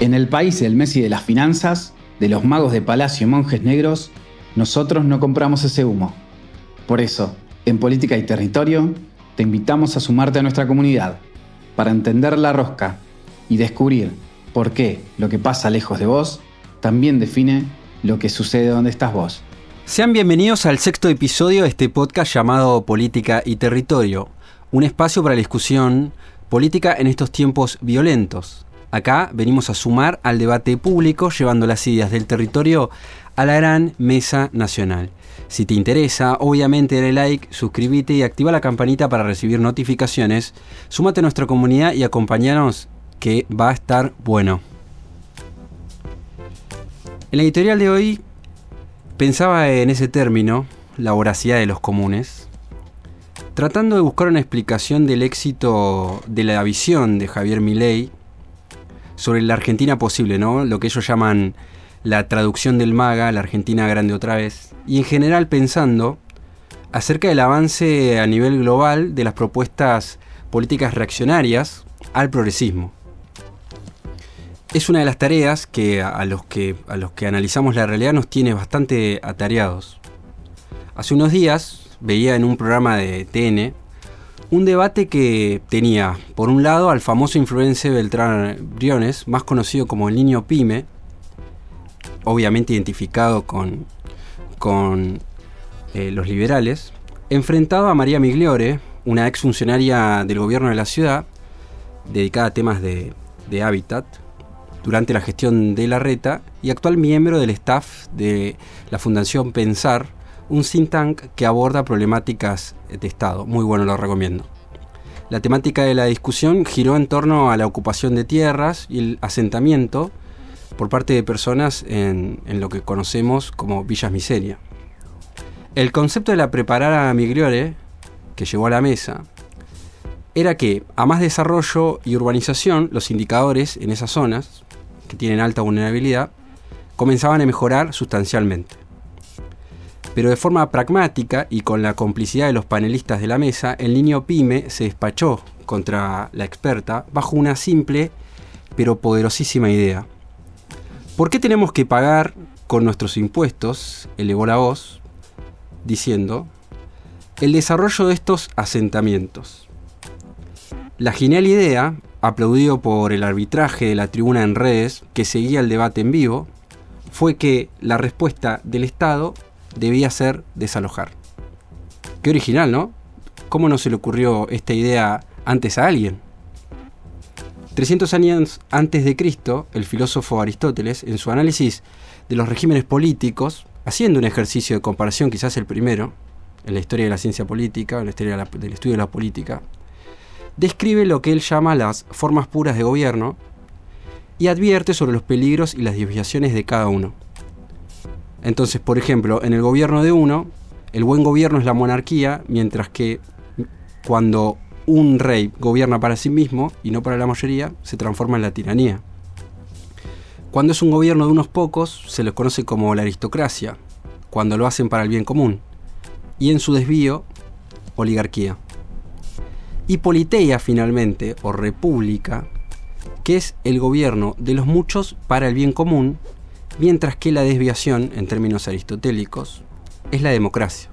En el país del Messi de las finanzas, de los magos de palacio y monjes negros, nosotros no compramos ese humo. Por eso, en Política y Territorio, te invitamos a sumarte a nuestra comunidad para entender la rosca y descubrir por qué lo que pasa lejos de vos también define lo que sucede donde estás vos. Sean bienvenidos al sexto episodio de este podcast llamado Política y Territorio, un espacio para la discusión política en estos tiempos violentos. Acá venimos a sumar al debate público llevando las ideas del territorio a la gran mesa nacional. Si te interesa, obviamente dale like, suscríbete y activa la campanita para recibir notificaciones. Súmate a nuestra comunidad y acompáñanos que va a estar bueno. En la editorial de hoy pensaba en ese término, la voracidad de los comunes, tratando de buscar una explicación del éxito de la visión de Javier Milei sobre la Argentina posible, ¿no? Lo que ellos llaman la traducción del MAGA, la Argentina grande otra vez, y en general pensando acerca del avance a nivel global de las propuestas políticas reaccionarias al progresismo. Es una de las tareas que a los que analizamos la realidad nos tiene bastante atareados. Hace unos días veía en un programa de TN un debate que tenía, por un lado, al famoso influencer Beltrán Briones, más conocido como el niño pyme, obviamente identificado con los liberales, enfrentado a María Migliore, una exfuncionaria del gobierno de la ciudad, dedicada a temas de hábitat, durante la gestión de Larreta, y actual miembro del staff de la Fundación Pensar, un think tank que aborda problemáticas de Estado. Muy bueno, lo recomiendo. La temática de la discusión giró en torno a la ocupación de tierras y el asentamiento por parte de personas en lo que conocemos como villas miseria. El concepto de la preparada Migliore, que llevó a la mesa, era que, a más desarrollo y urbanización, los indicadores en esas zonas, que tienen alta vulnerabilidad, comenzaban a mejorar sustancialmente. Pero de forma pragmática y con la complicidad de los panelistas de la mesa, el niño pyme se despachó contra la experta bajo una simple pero poderosísima idea. ¿Por qué tenemos que pagar con nuestros impuestos? Elevó la voz, diciendo, el desarrollo de estos asentamientos. La genial idea, aplaudido por el arbitraje de la tribuna en redes que seguía el debate en vivo, fue que la respuesta del Estado debía ser desalojar. Qué original, ¿no? ¿Cómo no se le ocurrió esta idea antes a alguien? 300 años antes de Cristo, el filósofo Aristóteles, en su análisis de los regímenes políticos, haciendo un ejercicio de comparación, quizás el primero, en la historia de la ciencia política, en la historia del estudio de la política, describe lo que él llama las formas puras de gobierno y advierte sobre los peligros y las desviaciones de cada uno. Entonces, por ejemplo, en el gobierno de uno, el buen gobierno es la monarquía, mientras que cuando un rey gobierna para sí mismo y no para la mayoría, se transforma en la tiranía. Cuando es un gobierno de unos pocos, se les conoce como la aristocracia, cuando lo hacen para el bien común, y en su desvío, oligarquía. Y politeia, finalmente, o república, que es el gobierno de los muchos para el bien común, mientras que la desviación, en términos aristotélicos, es la democracia,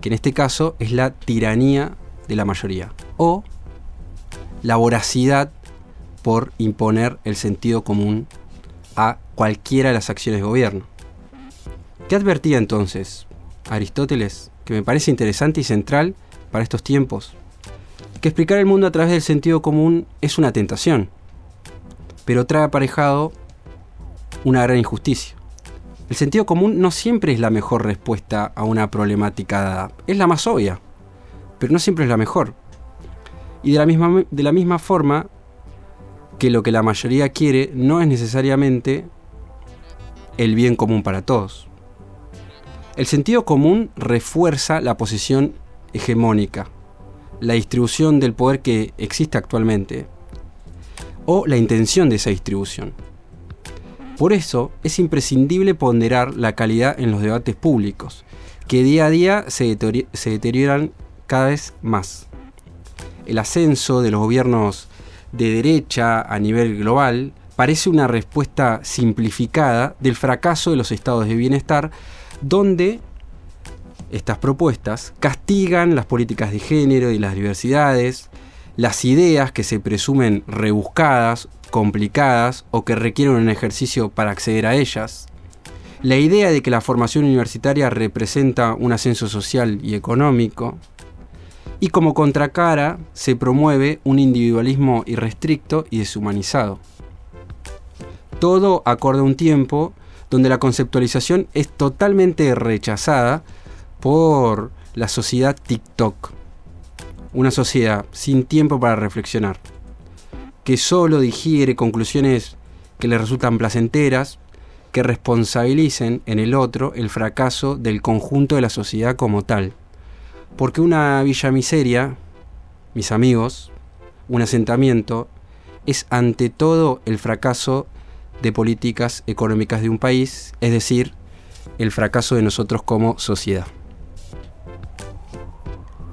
que en este caso es la tiranía de la mayoría, o la voracidad por imponer el sentido común a cualquiera de las acciones de gobierno. ¿Qué advertía entonces Aristóteles? Que me parece interesante y central para estos tiempos, que explicar el mundo a través del sentido común es una tentación, pero trae aparejado una gran injusticia. El sentido común no siempre es la mejor respuesta a una problemática dada. Es la más obvia, pero no siempre es la mejor. Y de la misma forma que lo que la mayoría quiere no es necesariamente el bien común para todos. El sentido común refuerza la posición hegemónica, la distribución del poder que existe actualmente, o la intención de esa distribución. Por eso es imprescindible ponderar la calidad en los debates públicos, que día a día se deterioran cada vez más. El ascenso de los gobiernos de derecha a nivel global parece una respuesta simplificada del fracaso de los estados de bienestar, donde estas propuestas castigan las políticas de género y las diversidades, las ideas que se presumen rebuscadas, complicadas o que requieren un ejercicio para acceder a ellas, la idea de que la formación universitaria representa un ascenso social y económico, y como contracara se promueve un individualismo irrestricto y deshumanizado. Todo acorde a un tiempo donde la conceptualización es totalmente rechazada por la sociedad TikTok, una sociedad sin tiempo para reflexionar, que solo digiere conclusiones que le resultan placenteras, que responsabilicen en el otro el fracaso del conjunto de la sociedad como tal. Porque una villa miseria, mis amigos, un asentamiento, es ante todo el fracaso de políticas económicas de un país, es decir, el fracaso de nosotros como sociedad.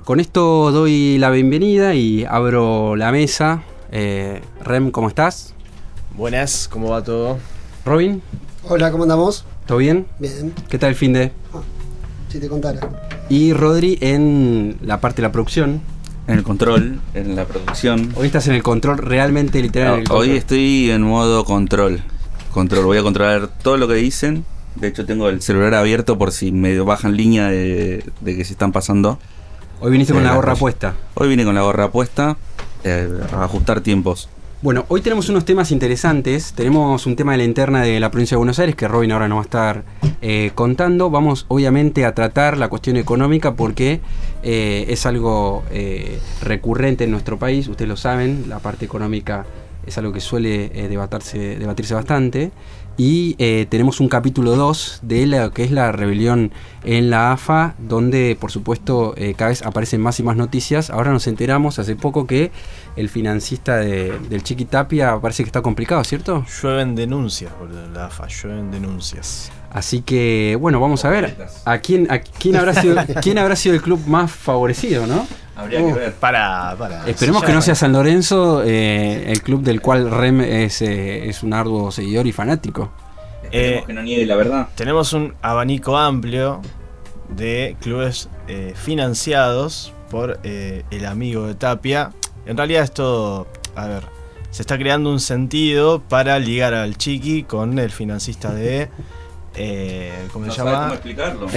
Con esto doy la bienvenida y abro la mesa. Rem, ¿cómo estás? Buenas, ¿cómo va todo? Robin. Hola, ¿cómo andamos? ¿Todo bien? Bien. ¿Qué tal el fin de? Si te contara. Y Rodri en la parte de la producción. En el control, en la producción. Hoy estás en el control, realmente literal. En el control. Hoy estoy en modo control. Voy a controlar todo lo que dicen. De hecho tengo el celular abierto por si me bajan línea de que se están pasando. Hoy viniste con la gorra puesta. Hoy vine con la gorra puesta a ajustar tiempos. Bueno, hoy tenemos unos temas interesantes. Tenemos un tema de la interna de la provincia de Buenos Aires que Robin ahora nos va a estar contando. Vamos obviamente a tratar la cuestión económica porque es algo recurrente en nuestro país. Ustedes lo saben, la parte económica es algo que suele debatirse bastante. Y tenemos un capítulo 2 de lo que es la rebelión en la AFA, donde por supuesto cada vez aparecen más y más noticias. Ahora nos enteramos hace poco que el financista del Chiqui Tapia parece que está complicado, ¿cierto? Llueven denuncias, boludo, la AFA, llueven denuncias. Así que, bueno, vamos a ver quién habrá sido el club más favorecido, ¿no? Habría que ver. Para. Esperemos que no sea San Lorenzo, el club del cual Rem es un arduo seguidor y fanático. Esperemos que no niegue la verdad. Tenemos un abanico amplio de clubes financiados por el amigo de Tapia. En realidad esto, se está creando un sentido para ligar al Chiqui con el financista de... ¿cómo se llama? ¿Cómo explicarlo?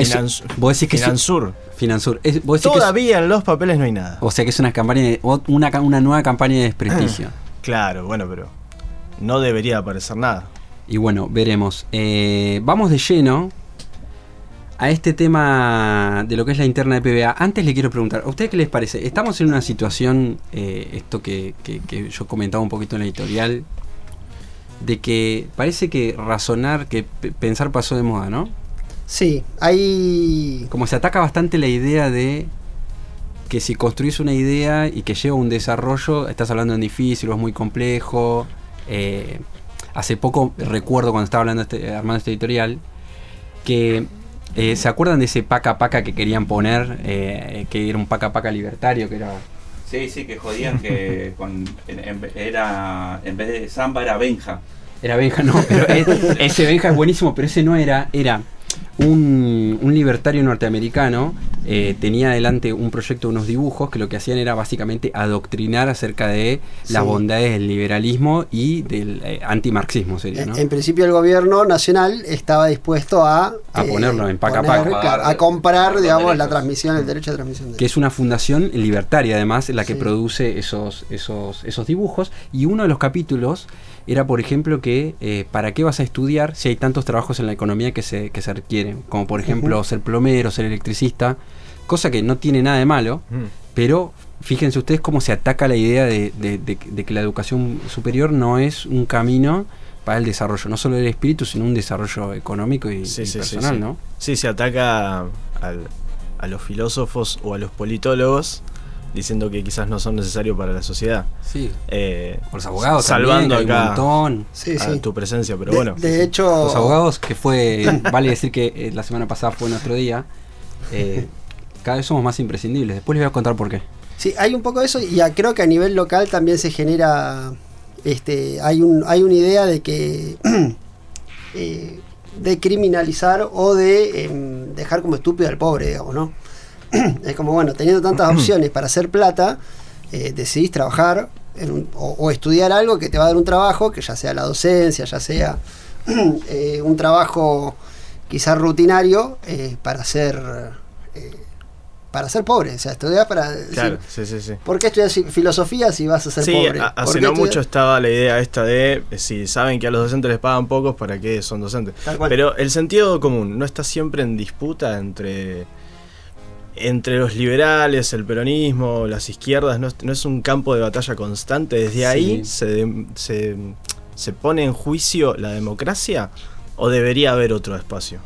Vos decís que Finansur. Finansur. Todavía en los papeles no hay nada. O sea que es una campaña una nueva campaña de desprestigio. Claro, bueno, pero no debería aparecer nada. Y bueno, veremos. Vamos de lleno a este tema de lo que es la interna de PBA. Antes le quiero preguntar, ¿a ustedes qué les parece? Estamos en una situación, esto que yo comentaba un poquito en la editorial, de que parece que pensar pasó de moda, ¿no? Sí, hay... Como se ataca bastante la idea de que si construís una idea y que lleva un desarrollo, estás hablando en difícil o es muy complejo. Hace poco recuerdo cuando estaba armando este editorial que ¿se acuerdan de ese paca que querían poner? Que era un paca libertario, que era... Sí, que jodían que en vez de Samba era Benja. Era Benja, no, pero ese Benja es buenísimo, pero ese no era un libertario norteamericano. Tenía adelante un proyecto de unos dibujos que lo que hacían era básicamente adoctrinar acerca de las bondades del liberalismo y del antimarxismo, sería, ¿no? En principio el gobierno nacional estaba dispuesto a ponerlo en paca. A comprar, digamos, la transmisión, el derecho de transmisión. Que es una fundación libertaria, además, la que produce esos dibujos. Y uno de los capítulos era, por ejemplo, que ¿para qué vas a estudiar si hay tantos trabajos en la economía que se requieren? Como por ejemplo ser plomero, ser electricista, cosa que no tiene nada de malo, pero fíjense ustedes cómo se ataca la idea de que la educación superior no es un camino para el desarrollo, no solo del espíritu, sino un desarrollo económico y personal, ¿no? Sí, se ataca a los filósofos o a los politólogos, diciendo que quizás no son necesarios para la sociedad. Sí. Los abogados salvando también, acá un montón. tu presencia, pero bueno. De hecho, los abogados, que vale decir que la semana pasada fue nuestro día, cada vez somos más imprescindibles. Después les voy a contar por qué. Sí, hay un poco de eso y creo que a nivel local también se genera hay una idea de que de criminalizar o de dejar como estúpido al pobre, digamos, ¿no? Es como, bueno, teniendo tantas opciones para hacer plata, decidís trabajar o estudiar algo que te va a dar un trabajo, que ya sea la docencia, ya sea un trabajo quizás rutinario, para ser pobre. O sea, estudiar para... Claro, decir, sí. ¿por qué estudias filosofía si vas a ser pobre? Hace no mucho estaba la idea esta de si saben que a los docentes les pagan pocos, ¿para qué son docentes? Pero el sentido común no está siempre en disputa entre los liberales, el peronismo, las izquierdas. No es un campo de batalla constante. Desde ahí se pone en juicio la democracia, ¿o debería haber otro espacio?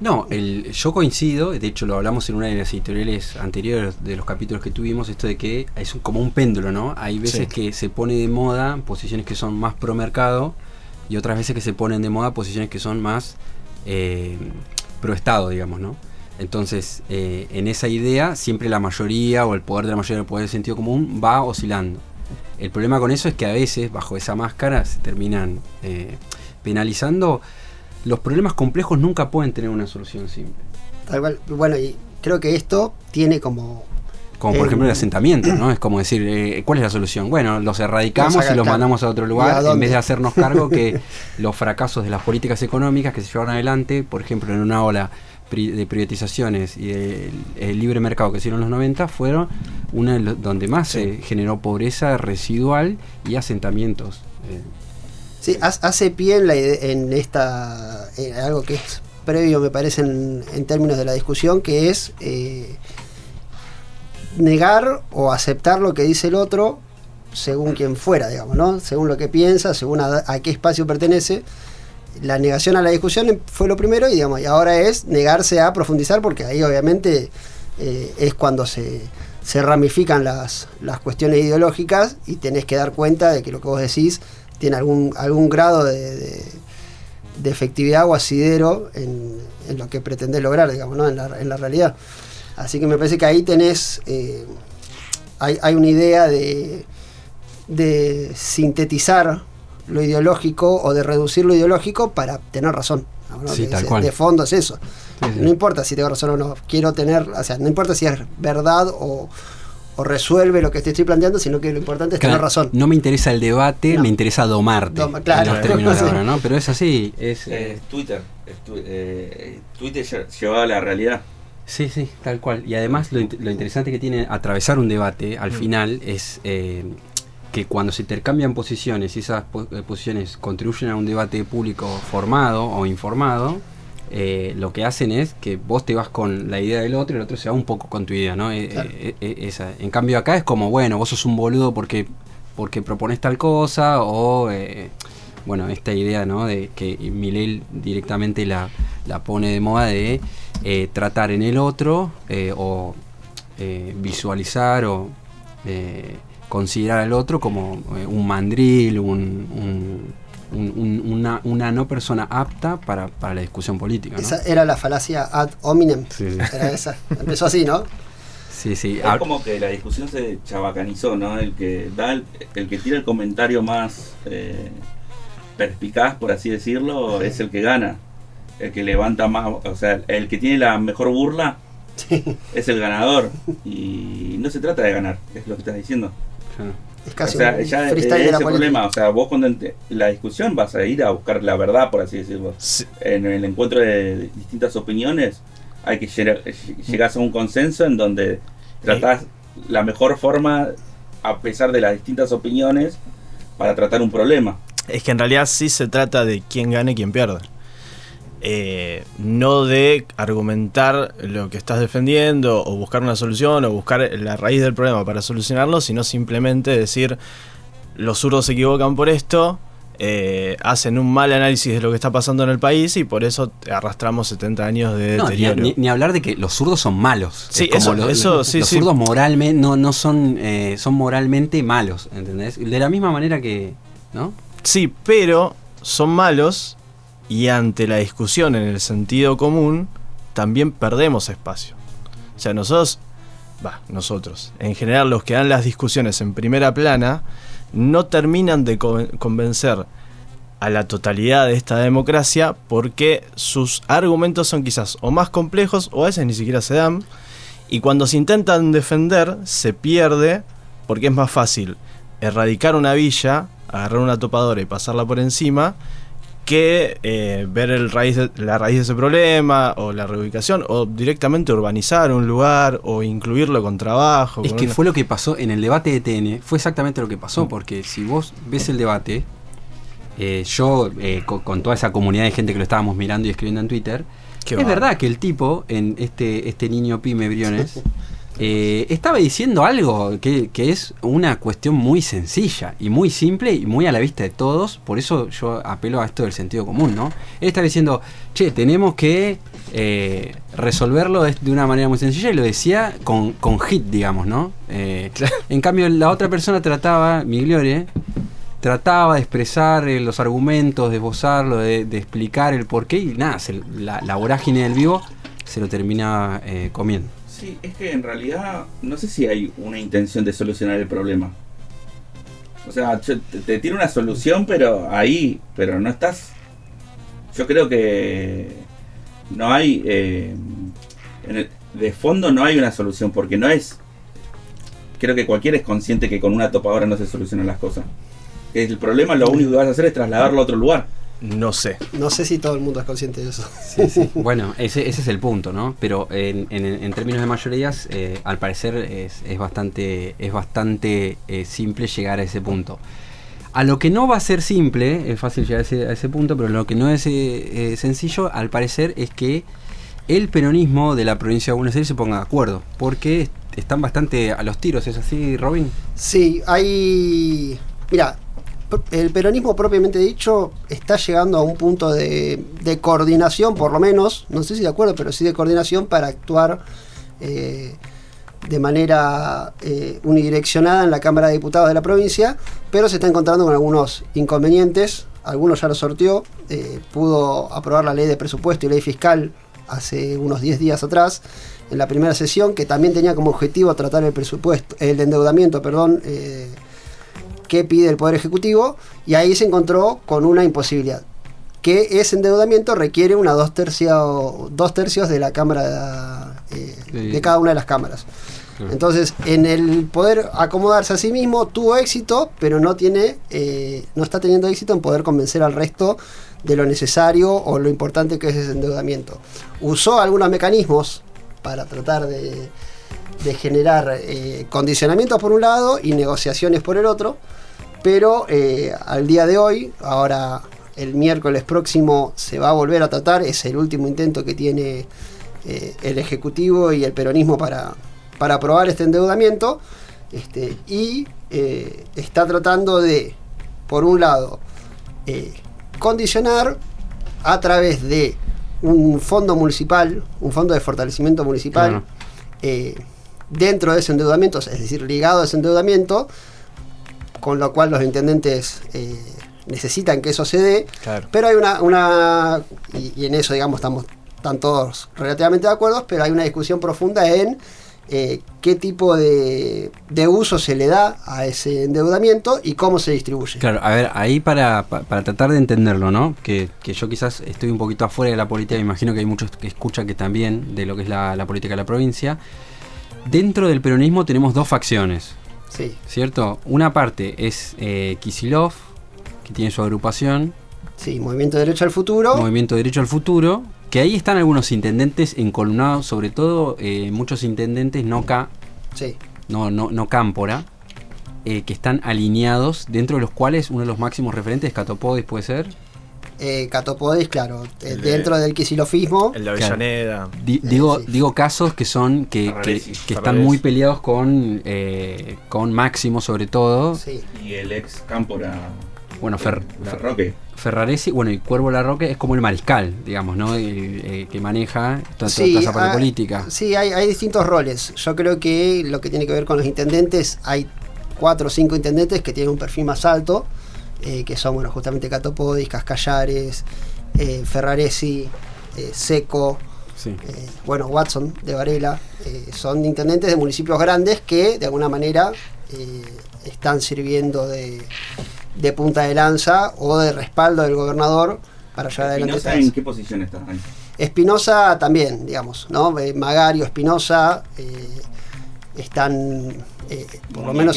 No, yo coincido, de hecho lo hablamos en una de las editoriales anteriores de los capítulos que tuvimos, esto de que es como un péndulo, ¿no? Hay veces que se pone de moda posiciones que son más pro mercado y otras veces que se ponen de moda posiciones que son más pro Estado, digamos, ¿no? Entonces, en esa idea siempre la mayoría o el poder de la mayoría, el poder del sentido común va oscilando. El problema con eso es que a veces bajo esa máscara se terminan penalizando. Los problemas complejos nunca pueden tener una solución simple. Tal cual. Bueno, y creo que esto tiene como por ejemplo el asentamiento, ¿no? Es como decir, ¿cuál es la solución? Bueno, los erradicamos y los mandamos a otro lugar, en vez de hacernos cargo que los fracasos de las políticas económicas que se llevaron adelante, por ejemplo, en una ola de privatizaciones y el libre mercado que hicieron en los 90, fueron una de donde más se generó pobreza residual y asentamientos. Sí, hace pie en algo que es previo, me parece, en términos de la discusión, que es negar o aceptar lo que dice el otro según quien fuera, digamos, ¿no? Según lo que piensa, según a qué espacio pertenece. La negación a la discusión fue lo primero y ahora es negarse a profundizar, porque ahí obviamente es cuando se ramifican las cuestiones ideológicas y tenés que dar cuenta de que lo que vos decís tiene algún grado de efectividad o asidero en lo que pretendés lograr, digamos, ¿no? en la realidad. Así que me parece que ahí tenés hay una idea de sintetizar lo ideológico o de reducir lo ideológico para tener razón, ¿no? Sí, tal cual. De fondo es eso. Sí. No importa si tengo razón o no, no importa si es verdad o resuelve lo que te estoy planteando, sino que lo importante es tener razón. No me interesa el debate, me interesa domarte. Claro, en los términos de ahora, ¿no? Pero es así. Twitter llevaba a la realidad. Sí, tal cual. Y además lo interesante que tiene atravesar un debate al final es que cuando se intercambian posiciones y esas posiciones contribuyen a un debate público formado o informado, lo que hacen es que vos te vas con la idea del otro y el otro se va un poco con tu idea, ¿no? Claro. En cambio acá es como, bueno, vos sos un boludo porque propones tal cosa, o esta idea, ¿no? De que Milei directamente la pone de moda de tratar en el otro o visualizar o considerar al otro como un mandril, una no persona apta para la discusión política, ¿no? Esa era la falacia ad hominem. Sí. Era esa. Empezó así, ¿no? Sí. Es como que la discusión se chabacanizó, ¿no? El que tira el comentario más perspicaz, por así decirlo, es el que gana. El que levanta más, o sea, el que tiene la mejor burla es el ganador. Y no se trata de ganar, es lo que estás diciendo. Es casi ya es el problema. O sea, vos cuando la discusión vas a ir a buscar la verdad, por así decirlo. Sí. En el encuentro de distintas opiniones hay que llegar a un consenso en donde tratás la mejor forma, a pesar de las distintas opiniones, para tratar un problema. Es que en realidad sí se trata de quién gane y quién pierda. No de argumentar lo que estás defendiendo o buscar una solución o buscar la raíz del problema para solucionarlo, sino simplemente decir los zurdos se equivocan por esto, hacen un mal análisis de lo que está pasando en el país y por eso arrastramos 70 años de deterioro. Ni hablar de que los zurdos son malos. Sí, los zurdos moralmente no son moralmente malos, ¿entendés? De la misma manera que, ¿no? Sí, pero son malos. Y ante la discusión en el sentido común, también perdemos espacio. O sea, nosotros, en general los que dan las discusiones en primera plana, no terminan de convencer a la totalidad de esta democracia porque sus argumentos son quizás o más complejos o a veces ni siquiera se dan, y cuando se intentan defender se pierde porque es más fácil erradicar una villa, agarrar una topadora y pasarla por encima, que ver la raíz de ese problema o la reubicación o directamente urbanizar un lugar o incluirlo con trabajo. Es que fue lo que pasó en el debate de TN, fue exactamente lo que pasó, porque si vos ves el debate, yo con toda esa comunidad de gente que lo estábamos mirando y escribiendo en Twitter, es verdad que el tipo, en este niño pyme Briones, estaba diciendo algo que es una cuestión muy sencilla y muy simple y muy a la vista de todos. Por eso yo apelo a esto del sentido común, ¿no? Él estaba diciendo, che, tenemos que resolverlo de una manera muy sencilla, y lo decía con hit, digamos, ¿no? En cambio la otra persona Migliore trataba de expresar los argumentos, de esbozarlo, de explicar el porqué, y nada, la vorágine del vivo se lo termina comiendo. Sí, es que en realidad no sé si hay una intención de solucionar el problema. O sea, te tiene una solución, pero no estás. Yo creo que no hay, de fondo no hay una solución, porque no es. Creo que cualquiera es consciente que con una topadora no se solucionan las cosas. El problema, lo único que vas a hacer es trasladarlo a otro lugar. No sé si todo el mundo es consciente de eso. Sí. Bueno, ese es el punto, ¿no? Pero en términos de mayorías, al parecer es bastante simple llegar a ese punto. A lo que no va a ser simple, es fácil llegar a ese punto, pero lo que no es sencillo, al parecer, es que el peronismo de la provincia de Buenos Aires se ponga de acuerdo, porque están bastante a los tiros. ¿Es así, Robin? Sí, mira, el peronismo propiamente dicho está llegando a un punto de coordinación, por lo menos, no sé si de acuerdo, pero sí de coordinación para actuar de manera unidireccionada en la Cámara de Diputados de la provincia, pero se está encontrando con algunos inconvenientes. Algunos ya lo sorteó, pudo aprobar la ley de presupuesto y ley fiscal hace unos 10 días atrás, en la primera sesión, que también tenía como objetivo tratar el endeudamiento, que pide el Poder Ejecutivo, y ahí se encontró con una imposibilidad, que ese endeudamiento requiere una dos tercios de la Cámara de cada una de las cámaras. Entonces, en el poder acomodarse a sí mismo, tuvo éxito, pero no está teniendo éxito en poder convencer al resto de lo necesario o lo importante que es ese endeudamiento. Usó algunos mecanismos para tratar de generar condicionamientos por un lado y negociaciones por el otro, pero al día de hoy, ahora el miércoles próximo se va a volver a tratar, es el último intento que tiene el Ejecutivo y el peronismo para aprobar este endeudamiento, y está tratando de, por un lado, condicionar a través de un fondo municipal, un fondo de fortalecimiento municipal, dentro de ese endeudamiento, es decir, ligado a ese endeudamiento, con lo cual los intendentes necesitan que eso se dé, claro. Pero hay y en eso, digamos, están todos relativamente de acuerdo, pero hay una discusión profunda en qué tipo de uso se le da a ese endeudamiento y cómo se distribuye. Claro, a ver, ahí para tratar de entenderlo, ¿no? Que yo quizás estoy un poquito afuera de la política, me imagino que hay muchos que escuchan que también de lo que es la política de la provincia. Dentro del peronismo tenemos dos facciones, sí, ¿cierto? Una parte es Kicillof, que tiene su agrupación. Sí, Movimiento de Derecho al Futuro. Movimiento de Derecho al Futuro, que ahí están algunos intendentes encolumnados, sobre todo muchos intendentes no cámpora, que están alineados, dentro de los cuales uno de los máximos referentes es Catopodis, ¿puede ser? Catopodis, claro, dentro del kicilofismo. El de Avellaneda. Digo casos que son que están muy peleados con Máximo, sobre todo. Sí. Y el ex cámpora. Bueno, Larroque. Ferraresi, bueno, y Cuervo Larroque es como el mariscal, digamos, ¿no? Que maneja toda esa parte política. Sí, hay distintos roles. Yo creo que lo que tiene que ver con los intendentes, hay 4 o 5 intendentes que tienen un perfil más alto, que son, bueno, justamente Catopodis, Cascallares, Ferraresi, Seco, sí. Watson de Varela. Son intendentes de municipios grandes que, de alguna manera, están sirviendo de punta de lanza o de respaldo del gobernador para llevar adelante. ¿Espinosa en qué posición está ahí? Espinosa también, digamos, ¿no? Magario, Espinosa están por lo menos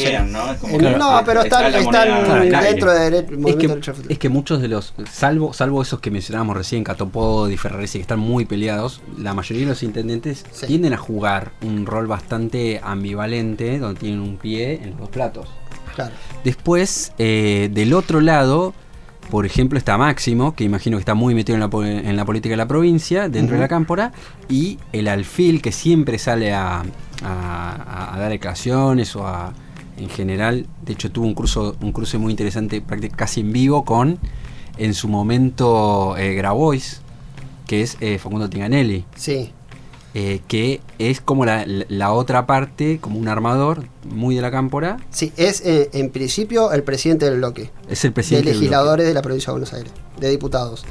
pero están dentro del movimiento del futuro. Es que muchos de los, salvo esos que mencionábamos recién, Catopod y Ferraresi, que están muy peleados, la mayoría de los intendentes tienden a jugar un rol bastante ambivalente, donde tienen un pie en los dos platos. Claro. Después, del otro lado, por ejemplo, está Máximo, que imagino que está muy metido en la política de la provincia, dentro de la cámpora, y el alfil, que siempre sale a dar declaraciones en general. De hecho, tuvo un cruce muy interesante, casi en vivo, con, en su momento, Grabois, que es Facundo Tinganelli. Sí. Que es como la otra parte, como un armador muy de la cámpora. Sí, es en principio el presidente del bloque. Es el presidente de legisladores de la provincia de Buenos Aires, de diputados.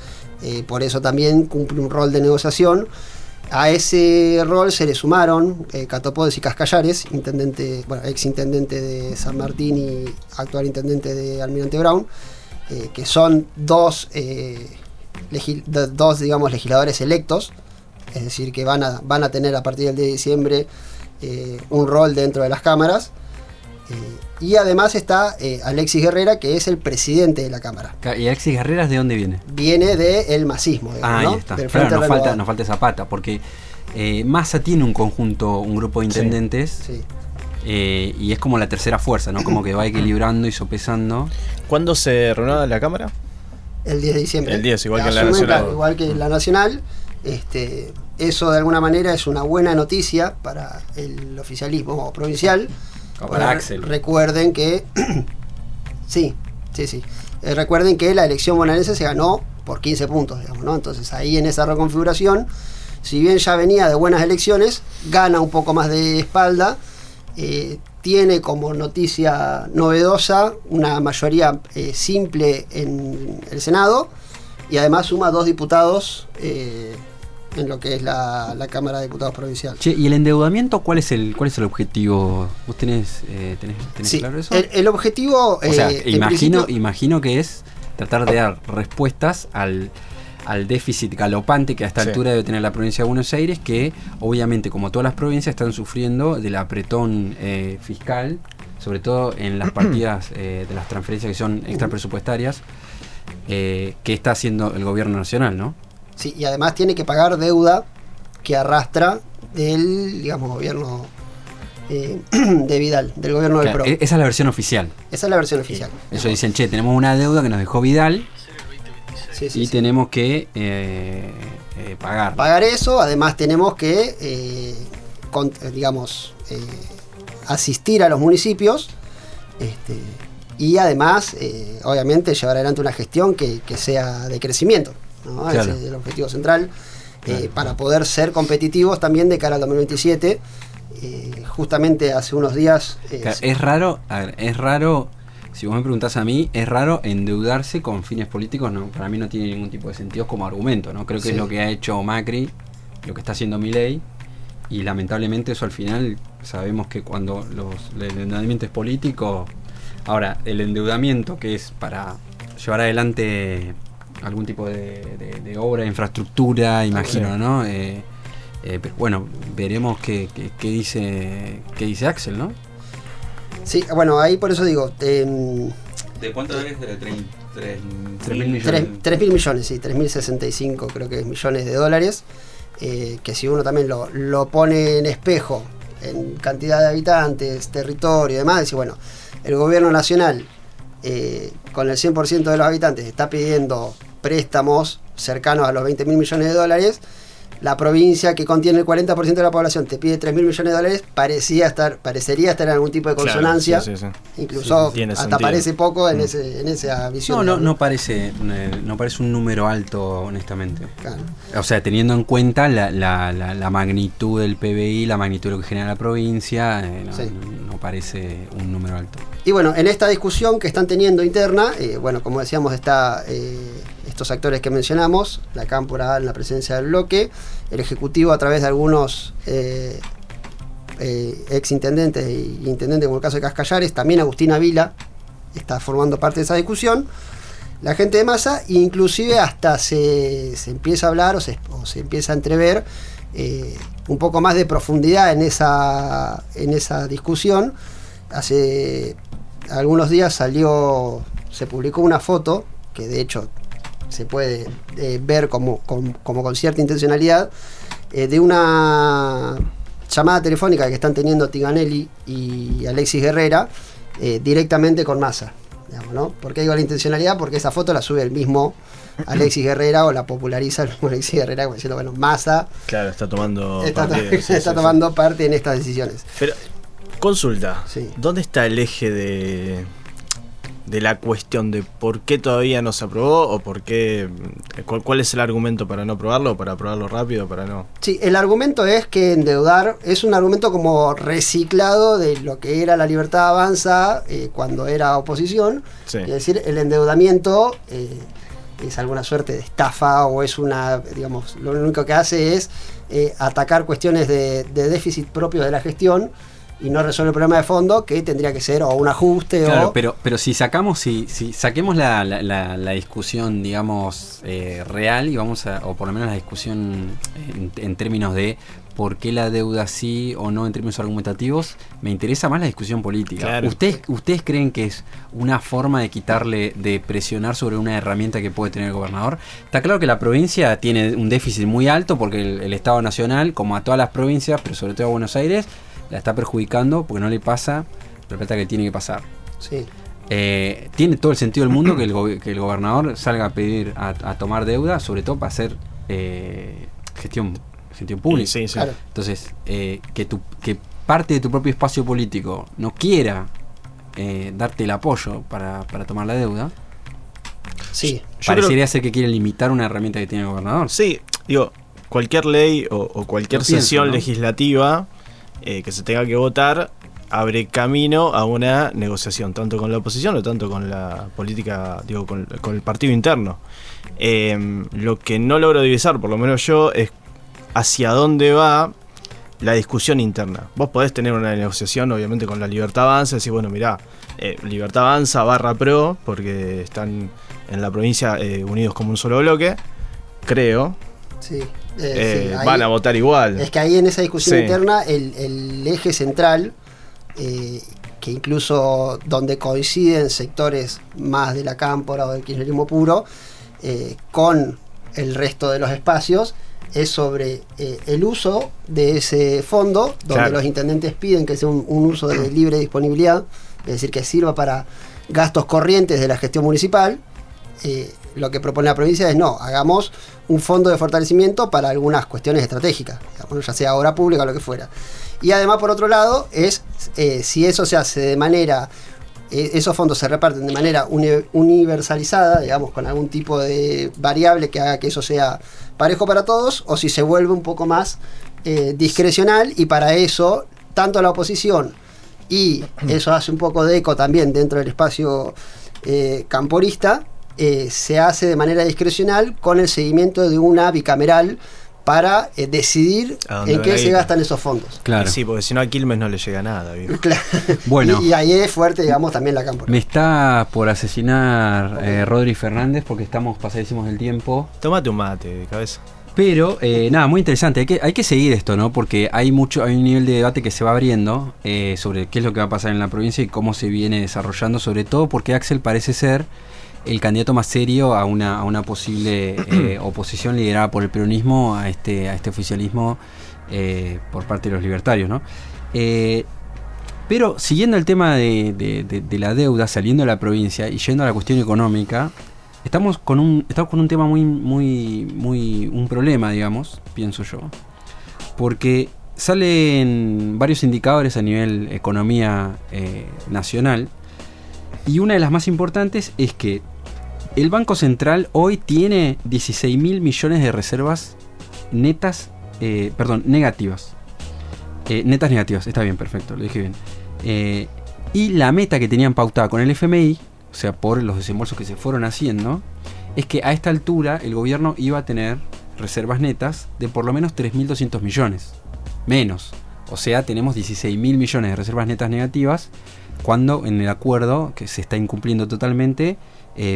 Por eso también cumple un rol de negociación. A ese rol se le sumaron Catopodes y Cascallares, ex intendente de San Martín y actual intendente de Almirante Brown, que son dos digamos, legisladores electos. Es decir, que van a tener a partir del 10 de diciembre un rol dentro de las cámaras. Y además está Alexis Guerrera, que es el presidente de la Cámara. ¿Y Alexis Guerrera de dónde viene? Viene del masismo, digamos, ahí ¿no? está. Del Claro, Frente Renovador. nos falta esa pata, porque Massa tiene un grupo de intendentes, Sí. Y es como la tercera fuerza, ¿no? Como que va equilibrando y sopesando. ¿Cuándo se renueva la Cámara? El 10 de diciembre. El 10, igual que en la Asumen, Nacional. claro, igual que en la Nacional. Eso de alguna manera es una buena noticia para el oficialismo provincial. Para Axel. Recuerden que sí. Recuerden que la elección bonaerense se ganó por 15 puntos, digamos, ¿no? Entonces ahí en esa reconfiguración, si bien ya venía de buenas elecciones, gana un poco más de espalda. Tiene como noticia novedosa una mayoría simple en el Senado y además suma 2 diputados en lo que es la Cámara de Diputados Provincial. Che, ¿y el endeudamiento cuál es el objetivo? ¿Vos tenés Sí, claro eso? el objetivo... O sea, imagino imagino que es tratar de dar respuestas al déficit galopante que a esta altura debe tener la provincia de Buenos Aires, que obviamente, como todas las provincias, están sufriendo del apretón fiscal, sobre todo en las partidas de las transferencias que son extrapresupuestarias, que está haciendo el gobierno nacional, ¿no? Sí, y además tiene que pagar deuda que arrastra del, digamos, gobierno de Vidal, del gobierno del PRO. Esa es la versión oficial. Esa es la versión oficial. Eso dicen, che, tenemos una deuda que nos dejó Vidal y tenemos que pagar. Pagar eso, además tenemos que, asistir a los municipios y además, obviamente, llevar adelante una gestión que sea de crecimiento, ¿no? Claro. Ese es el objetivo central, para poder ser competitivos también de cara al 2027. Justamente hace unos días... es raro, si vos me preguntás a mí, es raro endeudarse con fines políticos, no, para mí no tiene ningún tipo de sentido como argumento, ¿no? Creo que es lo que ha hecho Macri, lo que está haciendo Milei, y lamentablemente eso al final sabemos que cuando el endeudamiento es político. Ahora, el endeudamiento que es para llevar adelante algún tipo de obra de infraestructura, imagino, ¿no? Pero bueno, veremos qué dice Axel, ¿no? Sí, bueno, ahí por eso digo... ¿De cuánto es? 3.000 millones. 3.000 millones, sí, 3.065 creo que es millones de dólares, que si uno también lo pone en espejo, en cantidad de habitantes, territorio y demás, dice, bueno, el gobierno nacional con el 100% de los habitantes está pidiendo préstamos cercanos a los 20.000 millones de dólares. La provincia que contiene el 40% de la población te pide 3.000 millones de dólares, parecería estar en algún tipo de consonancia. Claro, sí. Incluso Sí, hasta sentido. parece poco en esa visión. No parece un número alto, honestamente. Claro. O sea, teniendo en cuenta la magnitud del PBI, la magnitud de lo que genera la provincia, no parece un número alto. Y bueno, en esta discusión que están teniendo interna, como decíamos, está estos actores que mencionamos, la cámpora en la presencia del bloque, el Ejecutivo a través de algunos ex intendentes e intendentes, como el caso de Cascallares, también Agustina Vila está formando parte de esa discusión, la gente de Massa, inclusive hasta se empieza a hablar o se empieza a entrever un poco más de profundidad en esa discusión. Hace algunos días se publicó una foto, que de hecho se puede ver como con cierta intencionalidad, de una llamada telefónica que están teniendo Tiganelli y Alexis Guerrera directamente con Massa, digamos, ¿no? ¿Por qué digo la intencionalidad? Porque esa foto la sube el mismo Alexis Guerrera, o la populariza el mismo Alexis Guerrera, como diciendo, bueno, Massa está tomando parte en estas decisiones. Pero, consulta, sí. ¿Dónde está el eje de la cuestión de por qué todavía no se aprobó, o por qué, cuál es el argumento para no aprobarlo, o para aprobarlo rápido, para no? Sí, el argumento es que endeudar es un argumento como reciclado de lo que era la Libertad Avanza cuando era oposición. Sí. Es decir, el endeudamiento es alguna suerte de estafa, o es una, digamos, lo único que hace es atacar cuestiones de déficit propio de la gestión y no resuelve el problema de fondo, que tendría que ser o un ajuste, claro, o... pero si saquemos la discusión, digamos, real, y o por lo menos la discusión en términos de por qué la deuda sí o no en términos argumentativos, me interesa más la discusión política. Claro. ¿Ustedes creen que es una forma de presionar sobre una herramienta que puede tener el gobernador? Está claro que la provincia tiene un déficit muy alto, porque el Estado Nacional, como a todas las provincias, pero sobre todo a Buenos Aires, la está perjudicando porque no le pasa la plata que tiene que pasar. Sí. Tiene todo el sentido del mundo que el gobernador salga a pedir a tomar deuda, sobre todo para hacer gestión pública. Sí. Claro. Entonces, que parte de tu propio espacio político no quiera darte el apoyo para tomar la deuda, Sí. parecería ser que quiere limitar una herramienta que tiene el gobernador. Sí, digo, cualquier ley o cualquier sesión legislativa que se tenga que votar abre camino a una negociación, tanto con la oposición o tanto con la política, digo, con el partido interno. Lo que no logro divisar, por lo menos yo, es hacia dónde va la discusión interna. Vos podés tener una negociación, obviamente, con la Libertad Avanza, decir, bueno, mirá, Libertad Avanza / PRO, porque están en la provincia unidos como un solo bloque, creo. Sí. Van a votar igual. Es que ahí en esa discusión interna el eje central, que incluso donde coinciden sectores más de la cámpora o del kirchnerismo puro con el resto de los espacios, es sobre el uso de ese fondo, donde claro, los intendentes piden que sea un uso de libre disponibilidad, es decir, que sirva para gastos corrientes de la gestión municipal. Lo que propone la provincia es no, hagamos un fondo de fortalecimiento para algunas cuestiones estratégicas, digamos, ya sea obra pública o lo que fuera. Y además, por otro lado, es si eso se hace de manera, esos fondos se reparten de manera universalizada, digamos, con algún tipo de variable que haga que eso sea parejo para todos, o si se vuelve un poco más discrecional, y para eso, tanto la oposición, y eso hace un poco de eco también dentro del espacio camporista, se hace de manera discrecional con el seguimiento de una bicameral para decidir en qué se gastan esos fondos. Claro. Sí, porque si no a Quilmes no le llega nada, ¿viejo? Claro. Bueno. Y ahí es fuerte, digamos, también la cámpora. Me está por asesinar Rodri Fernández, porque estamos pasadísimos del tiempo. Tómate un mate de cabeza. Pero, nada, muy interesante. Hay que seguir esto, ¿no? Porque hay un nivel de debate que se va abriendo sobre qué es lo que va a pasar en la provincia y cómo se viene desarrollando, sobre todo porque Axel parece ser el candidato más serio a una posible oposición liderada por el peronismo a este oficialismo por parte de los libertarios, ¿no? Pero siguiendo el tema de la deuda, saliendo de la provincia y yendo a la cuestión económica, estamos con un tema un problema, digamos, pienso yo, porque salen varios indicadores a nivel economía nacional, y una de las más importantes es que el Banco Central hoy tiene 16.000 millones de reservas negativas. Netas negativas, está bien, perfecto, lo dije bien. Y la meta que tenían pautada con el FMI, o sea, por los desembolsos que se fueron haciendo, es que a esta altura el gobierno iba a tener reservas netas de por lo menos 3.200 millones. Menos. O sea, tenemos 16.000 millones de reservas netas negativas, cuando en el acuerdo, que se está incumpliendo totalmente,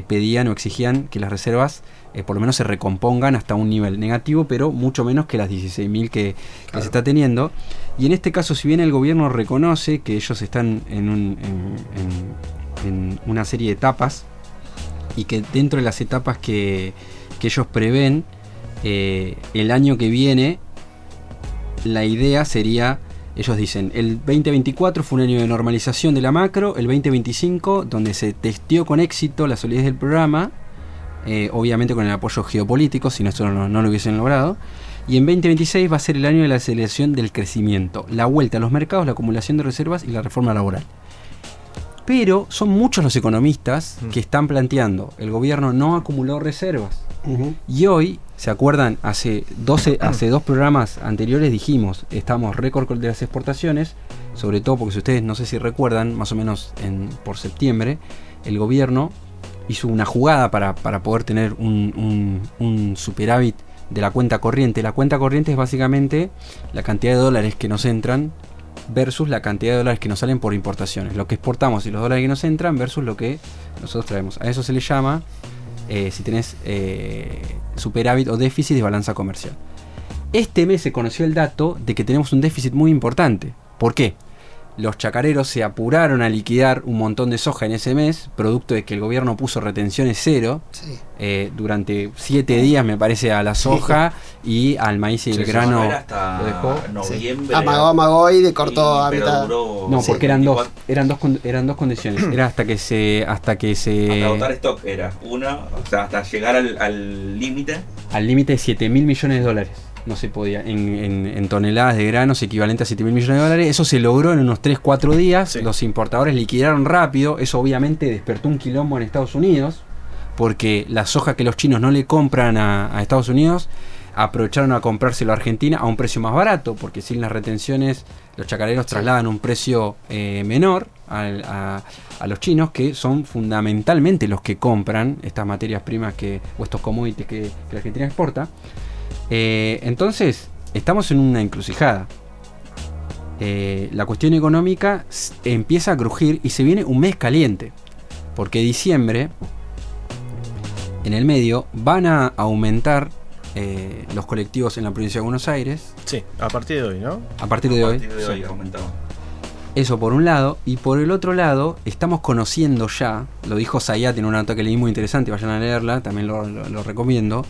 pedían o exigían que las reservas por lo menos se recompongan hasta un nivel negativo, pero mucho menos que las 16.000 que se está teniendo. Y en este caso, si bien el gobierno reconoce que ellos están en una serie de etapas, y que dentro de las etapas que ellos prevén, el año que viene, la idea sería, ellos dicen, el 2024 fue un año de normalización de la macro, el 2025 donde se testeó con éxito la solidez del programa, obviamente con el apoyo geopolítico, si no esto no lo hubiesen logrado, y en 2026 va a ser el año de la aceleración del crecimiento, la vuelta a los mercados, la acumulación de reservas y la reforma laboral. Pero son muchos los economistas que están planteando, el gobierno no acumuló reservas. Y hoy, ¿se acuerdan? Hace dos programas anteriores dijimos, estamos récord de las exportaciones, sobre todo porque si ustedes no sé si recuerdan, más o menos por septiembre, el gobierno hizo una jugada para poder tener un superávit de la cuenta corriente. La cuenta corriente es básicamente la cantidad de dólares que nos entran versus la cantidad de dólares que nos salen por importaciones. Lo que exportamos y los dólares que nos entran versus lo que nosotros traemos. A eso se le llama, si tenés superávit o déficit de balanza comercial. Este mes se conoció el dato de que tenemos un déficit muy importante. ¿Por qué? Los chacareros se apuraron a liquidar un montón de soja en ese mes, producto de que el gobierno puso retenciones cero, durante 7 días me parece a la soja y al maíz y el grano hasta lo dejó. Noviembre. Amagó y cortó a mitad. No, porque eran dos condiciones. Era hasta agotar stock era una, o sea, hasta llegar al límite. Al límite de 7.000 millones de dólares. No se podía, en toneladas de granos equivalente a 7.000 millones de dólares. Eso se logró en unos 3-4 días. Los importadores liquidaron rápido. Eso obviamente despertó un quilombo en Estados Unidos, porque la soja que los chinos no le compran a Estados Unidos, aprovecharon a comprárselo a Argentina a un precio más barato, porque sin las retenciones los chacareros trasladan un precio menor a los chinos, que son fundamentalmente los que compran estas materias primas o estos commodities que la Argentina exporta. Entonces estamos en una encrucijada. La cuestión económica empieza a crujir y se viene un mes caliente, porque diciembre, en el medio, van a aumentar los colectivos en la provincia de Buenos Aires. Sí, a partir de hoy, ¿no? A partir de hoy aumentaba. Eso por un lado, y por el otro lado estamos conociendo ya, lo dijo Zayat en una nota que leí muy interesante, vayan a leerla, también lo recomiendo,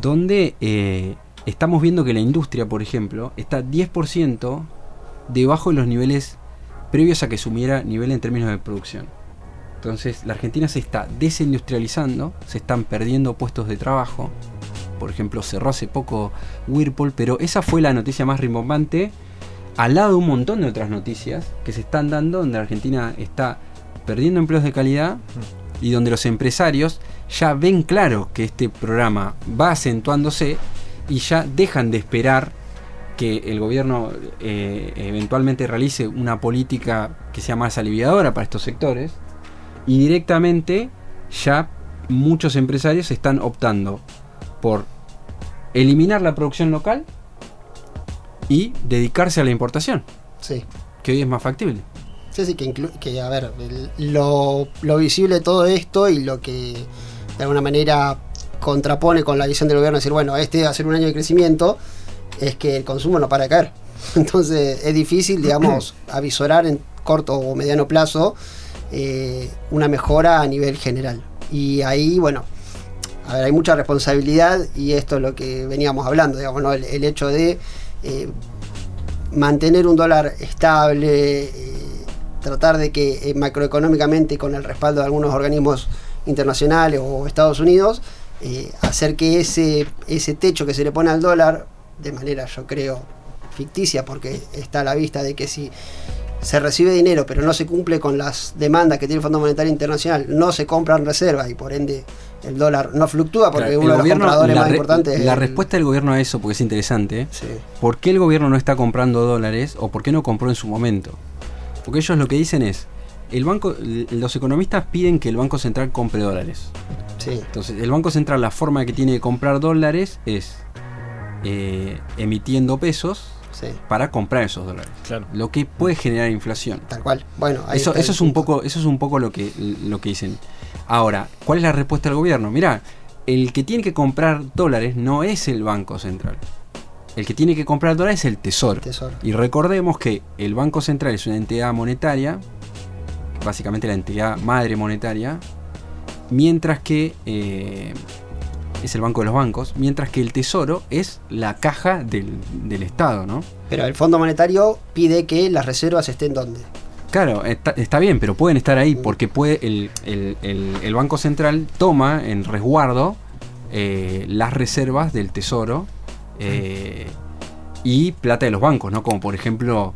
donde estamos viendo que la industria, por ejemplo, está 10% debajo de los niveles previos a que sumiera nivel en términos de producción. Entonces la Argentina se está desindustrializando, se están perdiendo puestos de trabajo. Por ejemplo, cerró hace poco Whirlpool, pero esa fue la noticia más rimbombante, al lado de un montón de otras noticias que se están dando, donde la Argentina está perdiendo empleos de calidad y donde los empresarios ya ven claro que este programa va acentuándose y ya dejan de esperar que el gobierno eventualmente realice una política que sea más aliviadora para estos sectores, y directamente ya muchos empresarios están optando por eliminar la producción local y dedicarse a la importación, que hoy es más factible. Sí, que a ver, lo visible de todo esto y lo que de alguna manera contrapone con la visión del gobierno, decir, bueno, este va a ser un año de crecimiento, es que el consumo no para de caer. Entonces es difícil, digamos, avisorar en corto o mediano plazo una mejora a nivel general. Y ahí, bueno, a ver, hay mucha responsabilidad, y esto es lo que veníamos hablando, digamos, ¿no? El hecho de mantener un dólar estable, tratar de que macroeconómicamente, con el respaldo de algunos organismos internacionales o Estados Unidos, hacer que ese techo que se le pone al dólar, de manera, yo creo, ficticia, porque está a la vista de que si se recibe dinero pero no se cumple con las demandas que tiene el Fondo Monetario Internacional, no se compran reservas y por ende el dólar no fluctúa, porque uno de los compradores más importantes. La respuesta del gobierno a eso, porque es interesante, ¿por qué el gobierno no está comprando dólares o por qué no compró en su momento? Porque ellos lo que dicen es, los economistas piden que el Banco Central compre dólares. Entonces el Banco Central, la forma que tiene de comprar dólares es emitiendo pesos Sí. para comprar esos dólares. Claro. Lo que puede generar inflación. Tal cual. Bueno, ahí Eso está el es un punto. poco lo que dicen. Ahora, ¿cuál es la respuesta del gobierno? Mirá, el que tiene que comprar dólares no es el Banco Central. El que tiene que comprar dólares es el Tesoro. Tesoro. Y recordemos que el Banco Central es una entidad monetaria, básicamente la entidad madre monetaria, mientras que es el banco de los bancos, mientras que el Tesoro es la caja del Estado, ¿no? Pero el Fondo Monetario pide que las reservas estén donde. Claro, está bien, pero pueden estar ahí porque puede el Banco Central toma en resguardo las reservas del Tesoro y plata de los bancos, ¿no? Como por ejemplo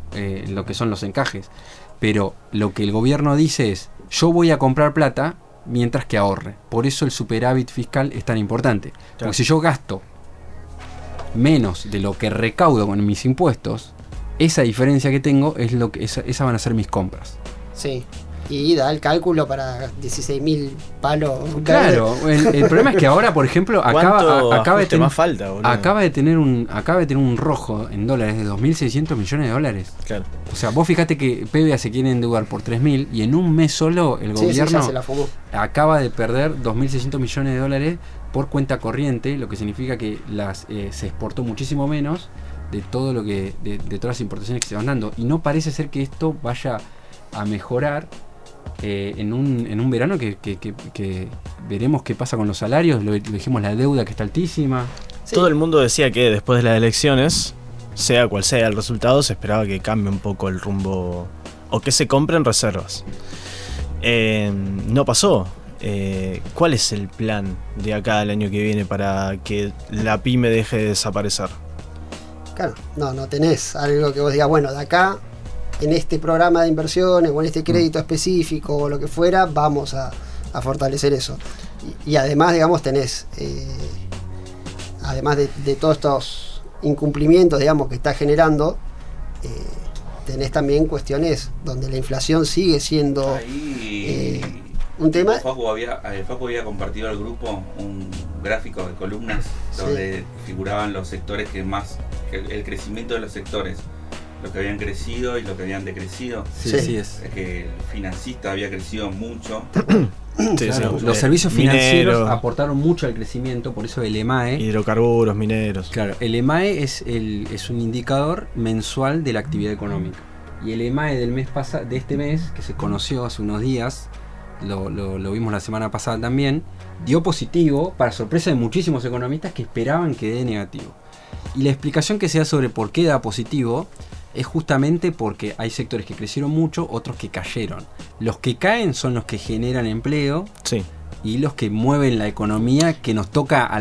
lo que son los encajes. Pero lo que el gobierno dice es, yo voy a comprar plata mientras que ahorre. Por eso el superávit fiscal es tan importante. Claro. Porque si yo gasto menos de lo que recaudo con mis impuestos, esa diferencia que tengo es lo que esa van a ser mis compras. Sí. Y da el cálculo para 16.000 palos. Claro, el problema es que ahora, por ejemplo, ¿Cuánto acaba de ajuste más falta, boludo? acaba de tener un rojo en dólares de 2.600 millones de dólares. Claro. O sea, vos fíjate que PBA se quiere endeudar por 3.000 y en un mes solo el Sí, gobierno ya se la fumó. acaba de perder 2.600 millones de dólares por cuenta corriente, lo que significa que se exportó muchísimo menos de todo lo que de todas las importaciones que se van dando. Y no parece ser que esto vaya a mejorar en un verano que veremos qué pasa con los salarios. Lo dijimos, la deuda que está altísima. Sí. Todo el mundo decía que después de las elecciones, sea cual sea el resultado, se esperaba que cambie un poco el rumbo o que se compren reservas. No pasó. ¿Cuál es el plan de acá al año que viene para que la pyme deje de desaparecer? Claro, no tenés algo que vos digas, bueno, de acá, en este programa de inversiones o en este crédito específico o lo que fuera, vamos a fortalecer eso. Y además, digamos, tenés, además de todos estos incumplimientos, digamos, que está generando, tenés también cuestiones donde la inflación sigue siendo un tema. Facu había compartido al grupo un gráfico de columnas donde figuraban los sectores el crecimiento de los sectores, lo que habían crecido y lo que habían decrecido. Sí, así es. Que el financista había crecido mucho. Claro, los servicios financieros aportaron mucho al crecimiento, por eso el EMAE. Hidrocarburos, mineros. Claro, el EMAE es un indicador mensual de la actividad económica. Y el EMAE de este mes, que se conoció hace unos días, lo vimos la semana pasada también, dio positivo, para sorpresa de muchísimos economistas que esperaban que dé negativo. Y la explicación que se da sobre por qué da positivo es justamente porque hay sectores que crecieron mucho, otros que cayeron. Los que caen son los que generan empleo, Sí. y los que mueven la economía que nos toca a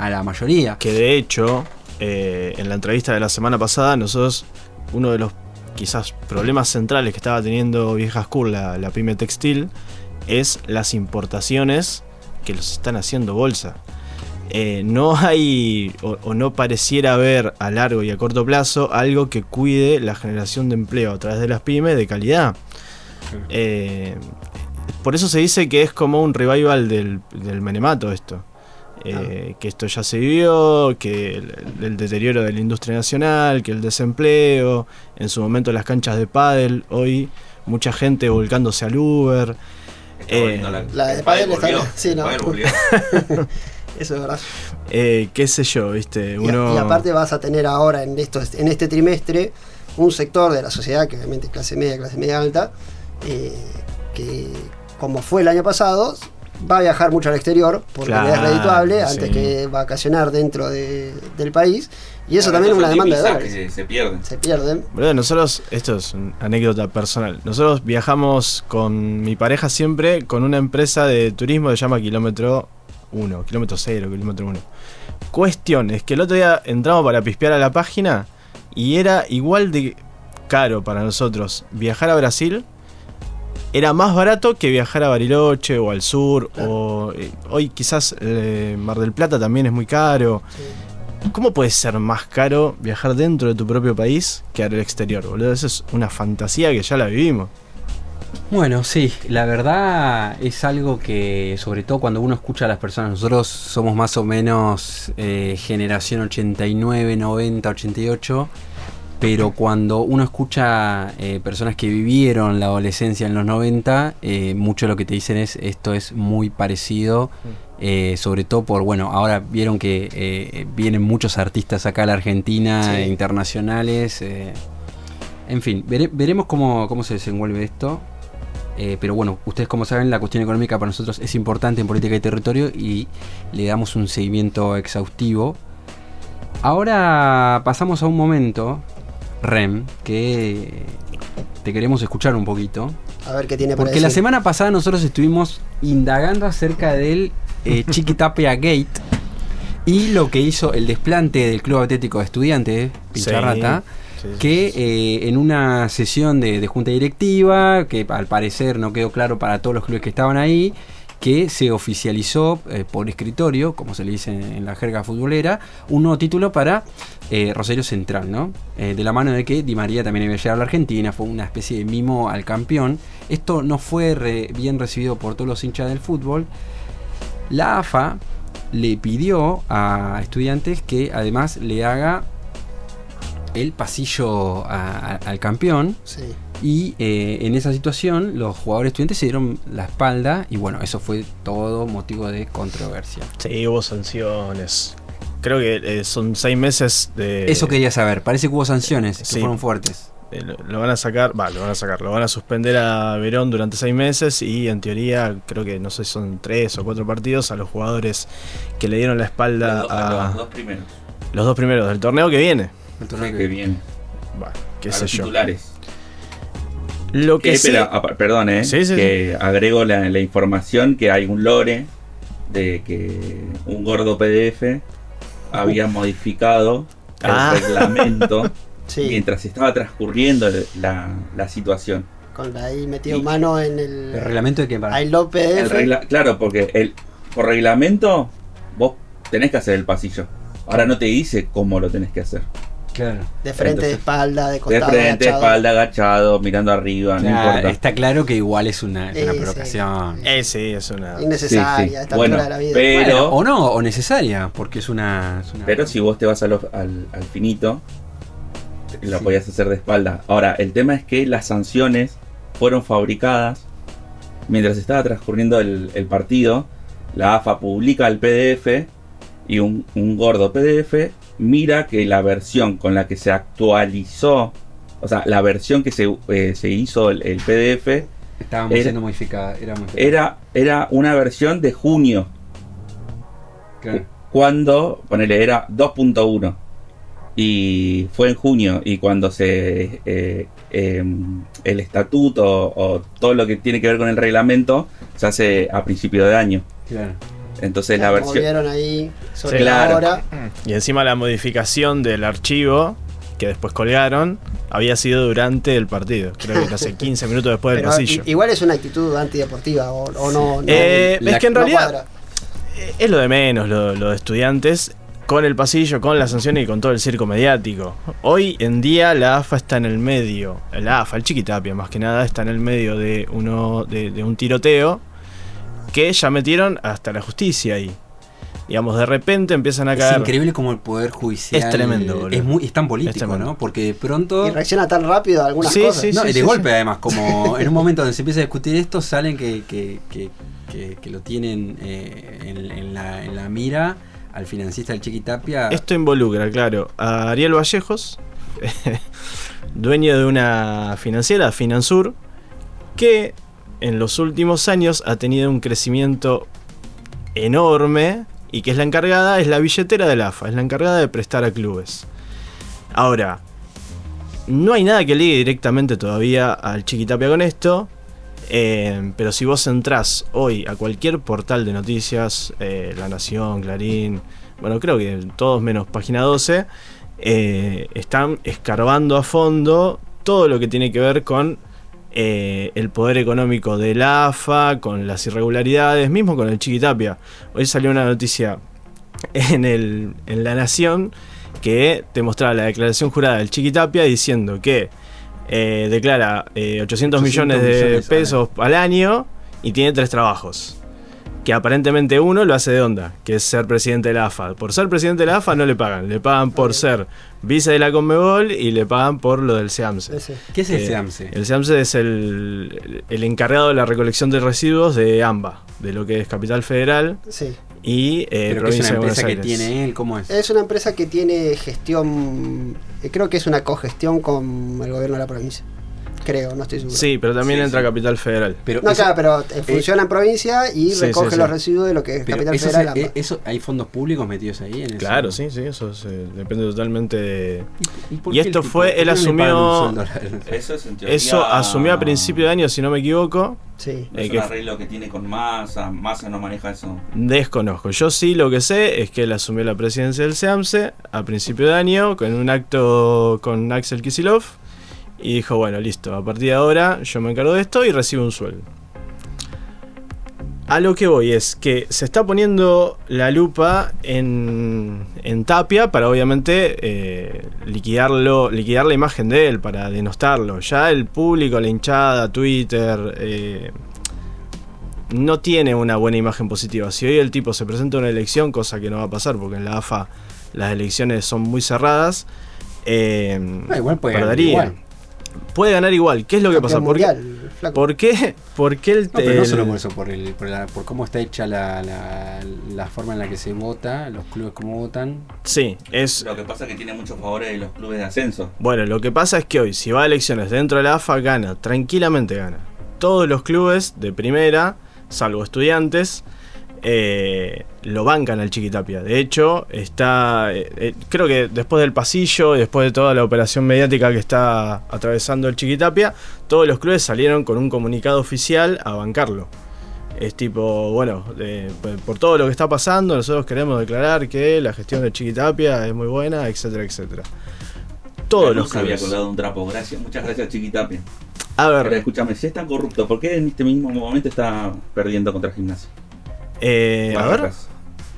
la mayoría. Que de hecho, en la entrevista de la semana pasada, nosotros, uno de los quizás problemas centrales que estaba teniendo Vieja School, la pyme textil, es las importaciones que los están haciendo bolsa. No hay o no pareciera haber a largo y a corto plazo algo que cuide la generación de empleo a través de las pymes de calidad. Por eso se dice que es como un revival del menemato esto. Que esto ya se vivió, que el deterioro de la industria nacional, que el desempleo, en su momento las canchas de pádel, hoy mucha gente volcándose al Uber. La de pádel está... Sí, no. Eso es verdad. Qué sé yo, ¿viste? Y aparte vas a tener ahora en este trimestre un sector de la sociedad, que obviamente es clase media alta, que como fue el año pasado, va a viajar mucho al exterior porque le es redituable antes que vacacionar dentro del país. Y eso también es una demanda de dólares. Que se pierden. Se pierden. Bueno, nosotros, esto es una anécdota personal, nosotros viajamos con mi pareja siempre con una empresa de turismo que se llama Kilómetro 1, Kilómetro 0, Kilómetro 1. Cuestión es que el otro día entramos para pispear a la página y era igual de caro para nosotros viajar a Brasil. Era más barato que viajar a Bariloche o al sur. Claro. Hoy quizás Mar del Plata también es muy caro. Sí. ¿Cómo puede ser más caro viajar dentro de tu propio país que al exterior, boludo? Eso es una fantasía que ya la vivimos. Bueno, sí, la verdad es algo que, sobre todo cuando uno escucha a las personas, nosotros somos más o menos generación 89, 90, 88, pero cuando uno escucha personas que vivieron la adolescencia en los 90, mucho de lo que te dicen es esto es muy parecido, sobre todo por, bueno, ahora vieron que vienen muchos artistas acá a la Argentina, internacionales, en fin, veremos cómo se desenvuelve esto. Pero bueno, ustedes como saben, la cuestión económica para nosotros es importante en política y territorio y le damos un seguimiento exhaustivo. Ahora pasamos a un momento, Rem, que te queremos escuchar un poquito. A ver qué tiene para Porque decir. la semana pasada nosotros estuvimos indagando acerca del Chiquitapia Gate y lo que hizo el desplante del Club Atlético de Estudiantes, Pincharrata. Sí. Que en una sesión de junta directiva, que al parecer no quedó claro para todos los clubes que estaban ahí, que se oficializó por escritorio, como se le dice en la jerga futbolera, un nuevo título para Rosario Central, ¿no? De la mano de que Di María también había llegado a la Argentina, fue una especie de mimo al campeón. Esto no fue bien recibido por todos los hinchas del fútbol. La AFA le pidió a Estudiantes que además le haga el pasillo al campeón. Sí. Y en esa situación los jugadores estudiantes se dieron la espalda y bueno, eso fue todo motivo de controversia. Sí, hubo sanciones. Creo que son 6 meses de... Eso quería saber, parece que hubo sanciones que Sí. fueron fuertes. Lo van a sacar, lo van a suspender a Verón durante 6 meses y en teoría creo que no sé si son 3 o 4 partidos a los jugadores que le dieron la espalda Los a dos primeros. los 2 primeros del torneo que viene. El torneo Que viene. Bueno, qué A sé los yo. titulares. Lo que sí, Perdón, Sí, sí, que agrego la información que hay un lore de que un gordo PDF había modificado el reglamento Sí. mientras estaba transcurriendo la situación. Con ahí metido mano en el ¿El reglamento de qué para? I Love PDF. Claro, porque por reglamento vos tenés que hacer el pasillo. Ahora no te dice cómo lo tenés que hacer. Claro. De frente, Entonces, de espalda, de De costado, frente, agachado. espalda, agachado, mirando arriba, no Claro, importa. está claro que igual es una Sí, provocación. sí, es una... Innecesaria Sí, sí. a esta Bueno, altura de la vida. pero- Bueno, o no, o necesaria, porque es una Pero si vos te vas al finito, lo Sí. podías hacer de espalda. Ahora, el tema es que las sanciones fueron fabricadas mientras estaba transcurriendo el partido. La AFA publica el PDF y un gordo PDF mira que la versión con la que se actualizó, o sea, la versión que se hizo el PDF estábamos era- siendo modificada. era una versión de junio, Claro. cuando, ponele, era 2.1 y fue en junio, y cuando el estatuto o todo lo que tiene que ver con el reglamento se hace a principio de año. Claro. Entonces la versión... Movieron ahí sobre Claro. la hora. Y encima la modificación del archivo que después colgaron había sido durante el partido. Creo que hace 15 minutos después del Pero pasillo. igual es una actitud antideportiva o no. Es que en no realidad cuadra. es lo de menos lo de Estudiantes, con el pasillo, con las sanciones y con todo el circo mediático. Hoy en día la AFA está en el medio, el Chiquitapia más que nada, está en el medio de un tiroteo que ya metieron hasta la justicia ahí. Digamos, de repente empiezan a Es caer... increíble como el poder judicial Es tremendo, boludo. es tan político, Es tremendo. ¿no? Porque de pronto Y reacciona tan rápido a algunas Sí, cosas. sí, no, sí, y de sí, golpe sí. además, como en un momento donde se empieza a discutir esto, salen que lo tienen en la mira al financista del Chiquitapia. Esto involucra, claro, a Ariel Vallejos, dueño de una financiera, Finansur, que en los últimos años ha tenido un crecimiento enorme y que es la billetera de la AFA, es la encargada de prestar a clubes. Ahora, no hay nada que ligue directamente todavía al Chiquitapia con esto, pero si vos entrás hoy a cualquier portal de noticias, La Nación, Clarín, bueno, creo que todos menos Página 12, están escarbando a fondo todo lo que tiene que ver con el poder económico de la AFA, con las irregularidades, mismo con el Chiquitapia. Hoy salió una noticia en La Nación que te mostraba la declaración jurada del Chiquitapia diciendo que declara 800 millones de pesos al año y tiene 3 trabajos. que aparentemente uno lo hace de onda, que es ser presidente de la AFA. Por ser presidente de la AFA no le pagan por ser vice de la Conmebol y le pagan por lo del SEAMSE. ¿Qué es el SEAMSE? El SEAMSE es el encargado de la recolección de residuos de AMBA, de lo que es Capital Federal. Sí. Y ¿Pero que es una empresa que tiene él? ¿Cómo es? Es una empresa que tiene gestión, creo que es una cogestión con el gobierno de la provincia. Creo, no estoy seguro. Sí, pero también entra Capital Federal. Pero no, claro, pero funciona en provincia y recoge los residuos de lo que es pero Capital Federal. ¿Hay fondos públicos metidos ahí? En claro, sí, eso depende totalmente de... ¿Y esto fue, él asumió... Eso asumió a principio de año, si no me equivoco. Sí. ¿Es un arreglo que tiene con Massa no maneja eso? Desconozco. Yo sí lo que sé es que él asumió la presidencia del SEAMSE a principio de año con un acto con Axel Kicillof y dijo, bueno, listo, a partir de ahora yo me encargo de esto y recibo un sueldo. A lo que voy es que se está poniendo la lupa en Tapia para obviamente liquidar la imagen de él, para denostarlo. Ya el público, la hinchada, Twitter, no tiene una buena imagen positiva. Si hoy el tipo se presenta a una elección, cosa que no va a pasar porque en la AFA las elecciones son muy cerradas, igual puede perdería. Igual. Puede ganar igual. ¿Qué es lo que pasa? ¿Por qué? Porque él no, pero no solo por eso, por cómo está hecha la forma en la que se vota, los clubes cómo votan. Sí, es... Lo que pasa es que tiene muchos favores de los clubes de ascenso. Bueno, lo que pasa es que hoy, si va a elecciones dentro de la AFA, tranquilamente gana. Todos los clubes de primera, salvo Estudiantes, lo bancan al Chiquitapia. De hecho, está creo que después del pasillo, después de toda la operación mediática que está atravesando el Chiquitapia, todos los clubes salieron con un comunicado oficial a bancarlo. Es tipo, bueno, por todo lo que está pasando, nosotros queremos declarar que la gestión del Chiquitapia es muy buena, etcétera, etcétera. Todos los clubes. Había colgado un trapo. Muchas gracias, Chiquitapia. A ver. Pero escúchame, si es tan corrupto, ¿por qué en este mismo momento está perdiendo contra Gimnasia? A ver,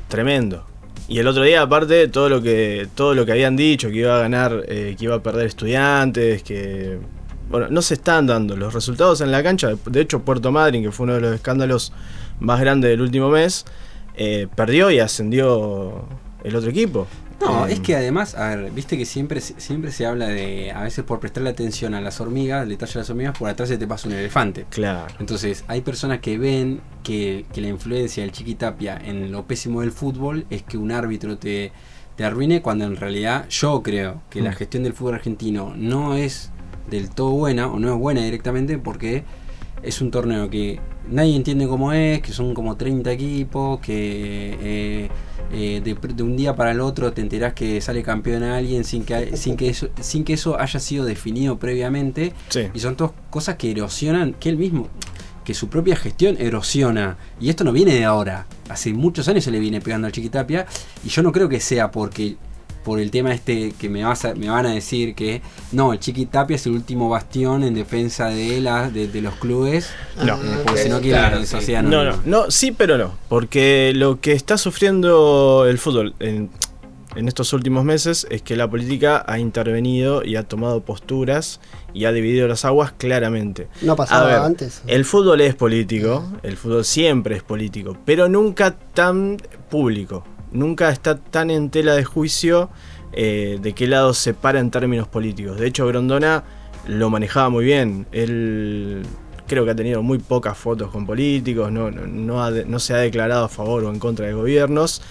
tremendo. Y el otro día, aparte, todo lo que habían dicho, que iba a ganar, que iba a perder Estudiantes, que... Bueno, no se están dando los resultados en la cancha. De hecho, Puerto Madryn, que fue uno de los escándalos más grandes del último mes, perdió y ascendió el otro equipo. No, es que además, a ver, viste que siempre se habla de, a veces por prestarle atención a las hormigas, el detalle de las hormigas, por atrás se te pasa un elefante. Claro. Entonces, hay personas que ven que la influencia del Chiquitapia en lo pésimo del fútbol es que un árbitro te arruine, cuando en realidad yo creo que la gestión del fútbol argentino no es del todo buena, o no es buena directamente, porque es un torneo que nadie entiende cómo es, que son como 30 equipos, que de un día para el otro te enterás que sale campeón a alguien sin que eso haya sido definido previamente. Sí. Y son todas cosas que erosionan, que él mismo, que su propia gestión erosiona. Y esto no viene de ahora, hace muchos años se le viene pegando al Chiquitapia, y yo no creo que sea por el tema que me van a decir que no, el Chiquitapia es el último bastión en defensa de los clubes. No, porque si no quieren claro, sociedad no, sí, pero no, porque lo que está sufriendo el fútbol en estos últimos meses es que la política ha intervenido y ha tomado posturas y ha dividido las aguas claramente. No pasaba antes. El fútbol es político, el fútbol siempre es político, pero nunca tan público. Nunca está tan en tela de juicio de qué lado se para en términos políticos. De hecho, Grondona lo manejaba muy bien. Él creo que ha tenido muy pocas fotos con políticos, no se ha declarado a favor o en contra de gobiernos,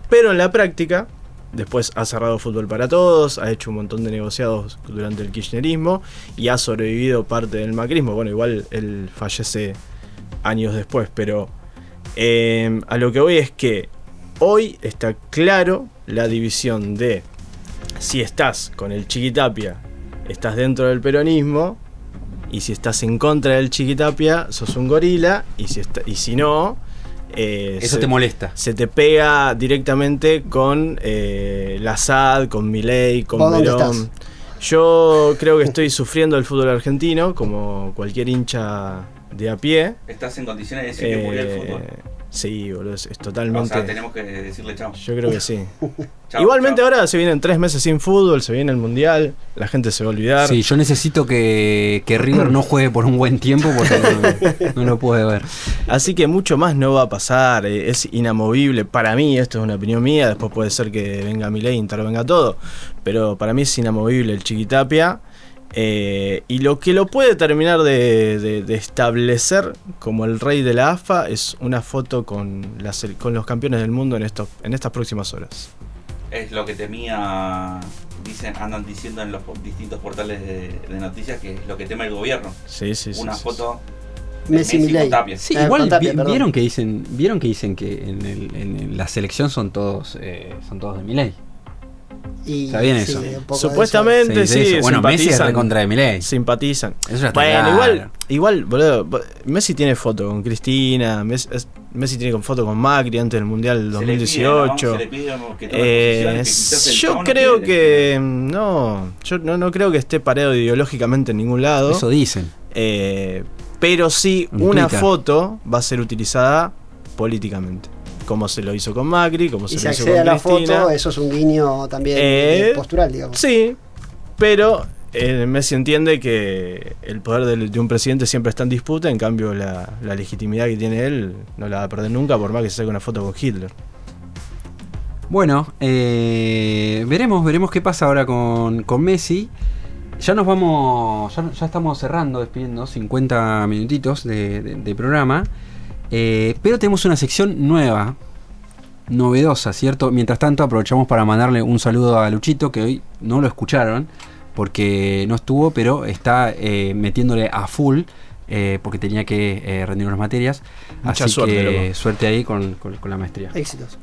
pero en la práctica, después ha cerrado Fútbol para Todos, ha hecho un montón de negociados durante el kirchnerismo y ha sobrevivido parte del macrismo. Bueno, igual él fallece años después, pero a lo que voy es que hoy está claro la división de si estás con el Chiquitapia, estás dentro del peronismo, y si estás en contra del Chiquitapia, sos un gorila, y si no... eso te molesta. Se te pega directamente con la SAD, con Milei, con Verón. Yo creo que estoy sufriendo el fútbol argentino, como cualquier hincha de a pie. ¿Estás en condiciones de decir que murió el fútbol? Sí, boludo, es totalmente... O sea, tenemos que decirle chao. Yo creo que sí. Chao, Igualmente chao. ahora se vienen 3 meses sin fútbol, se viene el Mundial, la gente se va a olvidar. Sí, yo necesito que River no juegue por un buen tiempo porque no lo puede ver. Así que mucho más no va a pasar, es inamovible. Para mí, esto es una opinión mía, después puede ser que venga Milei e intervenga todo, pero para mí es inamovible el Chiquitapia. Y lo que lo puede terminar de establecer como el rey de la AFA es una foto con los campeones del mundo en estas próximas horas. Es lo que temía, andan diciendo en los distintos portales de noticias, que es lo que teme el gobierno. Sí. Una foto Messi Messi Milei. con Tapia. Sí, Con igual Tapia, perdón. vieron que dicen que en la selección son todos de Milei. Y, Está bien sí, eso. un poco Supuestamente Se dice sí, eso. Bueno, Messi es simpatizan. recontra de Milei. Simpatizan. Eso ya está Bueno, claro. igual, boludo, Messi tiene foto con Cristina, Messi tiene foto con Macri antes del Mundial Se le pide, 2018. ¿no? Se le pide que tome posiciones, que quizás el Yo chabón no creo quiere. que yo no creo que esté parado ideológicamente en ningún lado. Eso dicen. Pero sí, En una Twitter. foto va a ser utilizada políticamente. Como se lo hizo con Macri, como Y se si lo hizo accede a con la Cristina. foto, eso es un guiño también postural, digamos. Sí, pero Messi entiende que el poder de un presidente siempre está en disputa, en cambio la legitimidad que tiene él no la va a perder nunca, por más que se saque una foto con Hitler. Bueno, veremos qué pasa ahora con Messi. Ya nos vamos, ya estamos cerrando, despidiendo 50 minutitos de programa. Pero tenemos una sección nueva, novedosa, ¿cierto? Mientras tanto aprovechamos para mandarle un saludo a Luchito, que hoy no lo escucharon porque no estuvo, pero está metiéndole a full porque tenía que rendir unas materias. Mucha Así suerte, que loco. suerte ahí con la maestría. Éxitos.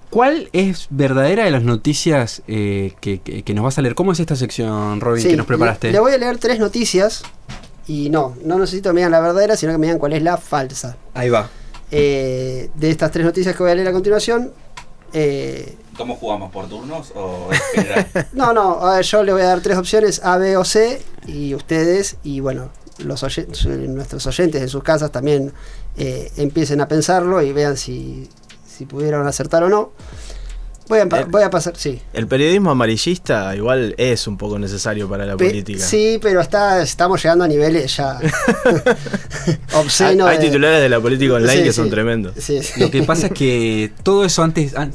¿Cuál es verdadera de las noticias que nos vas a leer? ¿Cómo es esta sección, Robin, Sí, que nos preparaste? Le voy a leer 3 noticias y no necesito que me digan la verdadera, sino que me digan cuál es la falsa. Ahí va. De estas 3 noticias que voy a leer a continuación, ¿Cómo jugamos? ¿Por turnos o en general? no, a ver, yo le voy a dar 3 opciones, A, B o C, y ustedes, y bueno, nuestros oyentes en sus casas también empiecen a pensarlo y vean si pudieron acertar o no. Voy a pasar, sí. El periodismo amarillista igual es un poco necesario para la política. Sí, pero estamos llegando a niveles ya obscenos. Hay titulares de la política online Sí, que sí. son tremendos. Sí, sí. Lo que pasa es que todo eso antes... Para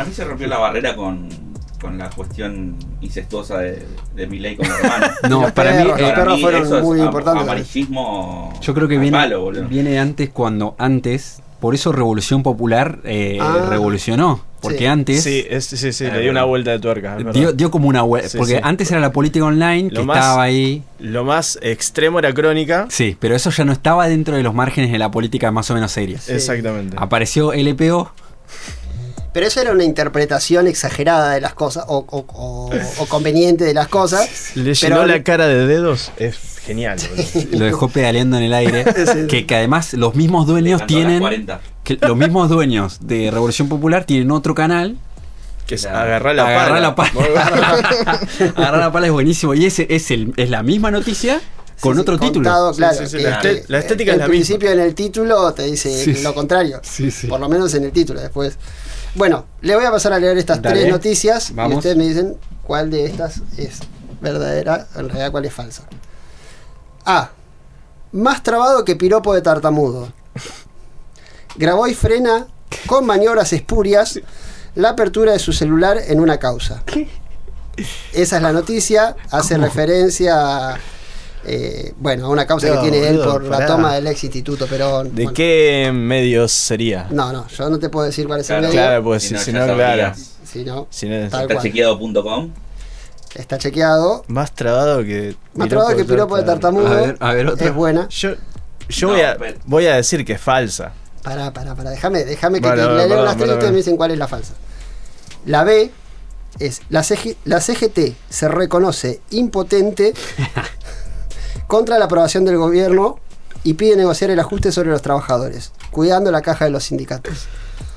mí se rompió la barrera con la cuestión incestuosa de Milei con mi hermano. No, Los para perros, mí... los perros fueron eso es muy importantes. amarillismo. Yo creo que al viene, palo, boludo. viene antes cuando antes... Por eso Revolución Popular revolucionó. Porque Sí. antes... Sí, le dio una vuelta de tuerca. es verdad. Dio como una web. Sí, porque sí. antes era la política online que Lo más- estaba ahí. Lo más extremo era Crónica. Sí, pero eso ya no estaba dentro de los márgenes de la política más o menos seria. Sí. Exactamente. Apareció LPO. Pero eso era una interpretación exagerada de las cosas o conveniente de las cosas. Le Pero- llenó la cara de dedos. Es genial, boludo. Lo dejó pedaleando en el aire. Sí. que además los mismos dueños Cantó a las tienen... 40. Que los mismos dueños de Revolución Popular tienen otro canal. Que es La- agarrar la Agarrar pala. la pala. Agarrar la pala es buenísimo. Y es la misma noticia con Sí, otro título. contado, claro. Sí, sí, que- la que- la estética en es la misma. principio en el título te dice Sí, lo contrario. Sí, sí. Por lo menos en el título después. Bueno, le voy a pasar a leer estas Dale. 3 noticias Vamos. y ustedes me dicen cuál de estas es verdadera, en realidad cuál es falsa. A. Más trabado que piropo de tartamudo. Grabó y frena con maniobras espurias la apertura de su celular en una causa. Esa es la noticia, hace referencia a una causa No, que tiene él boludo, por la pará. toma del ex Instituto Perón. ¿De Bueno, qué medios sería? No, yo no te puedo decir cuál es el Claro, medio. Claro, pues Si no, si ya no, claro. sabrías. Si no, Si no es- Tal Está cual. chequeado.com. está chequeado. Más trabado que. Más trabado que piropo de tartamudo. A ver, otra. Es buena. Yo No, voy a decir que es falsa. Pará. Déjame que Vale, le vale, leo las perdón, 3 y ustedes perdón. me dicen cuál es la falsa. La B es la CGT se reconoce impotente contra la aprobación del gobierno y pide negociar el ajuste sobre los trabajadores, cuidando la caja de los sindicatos.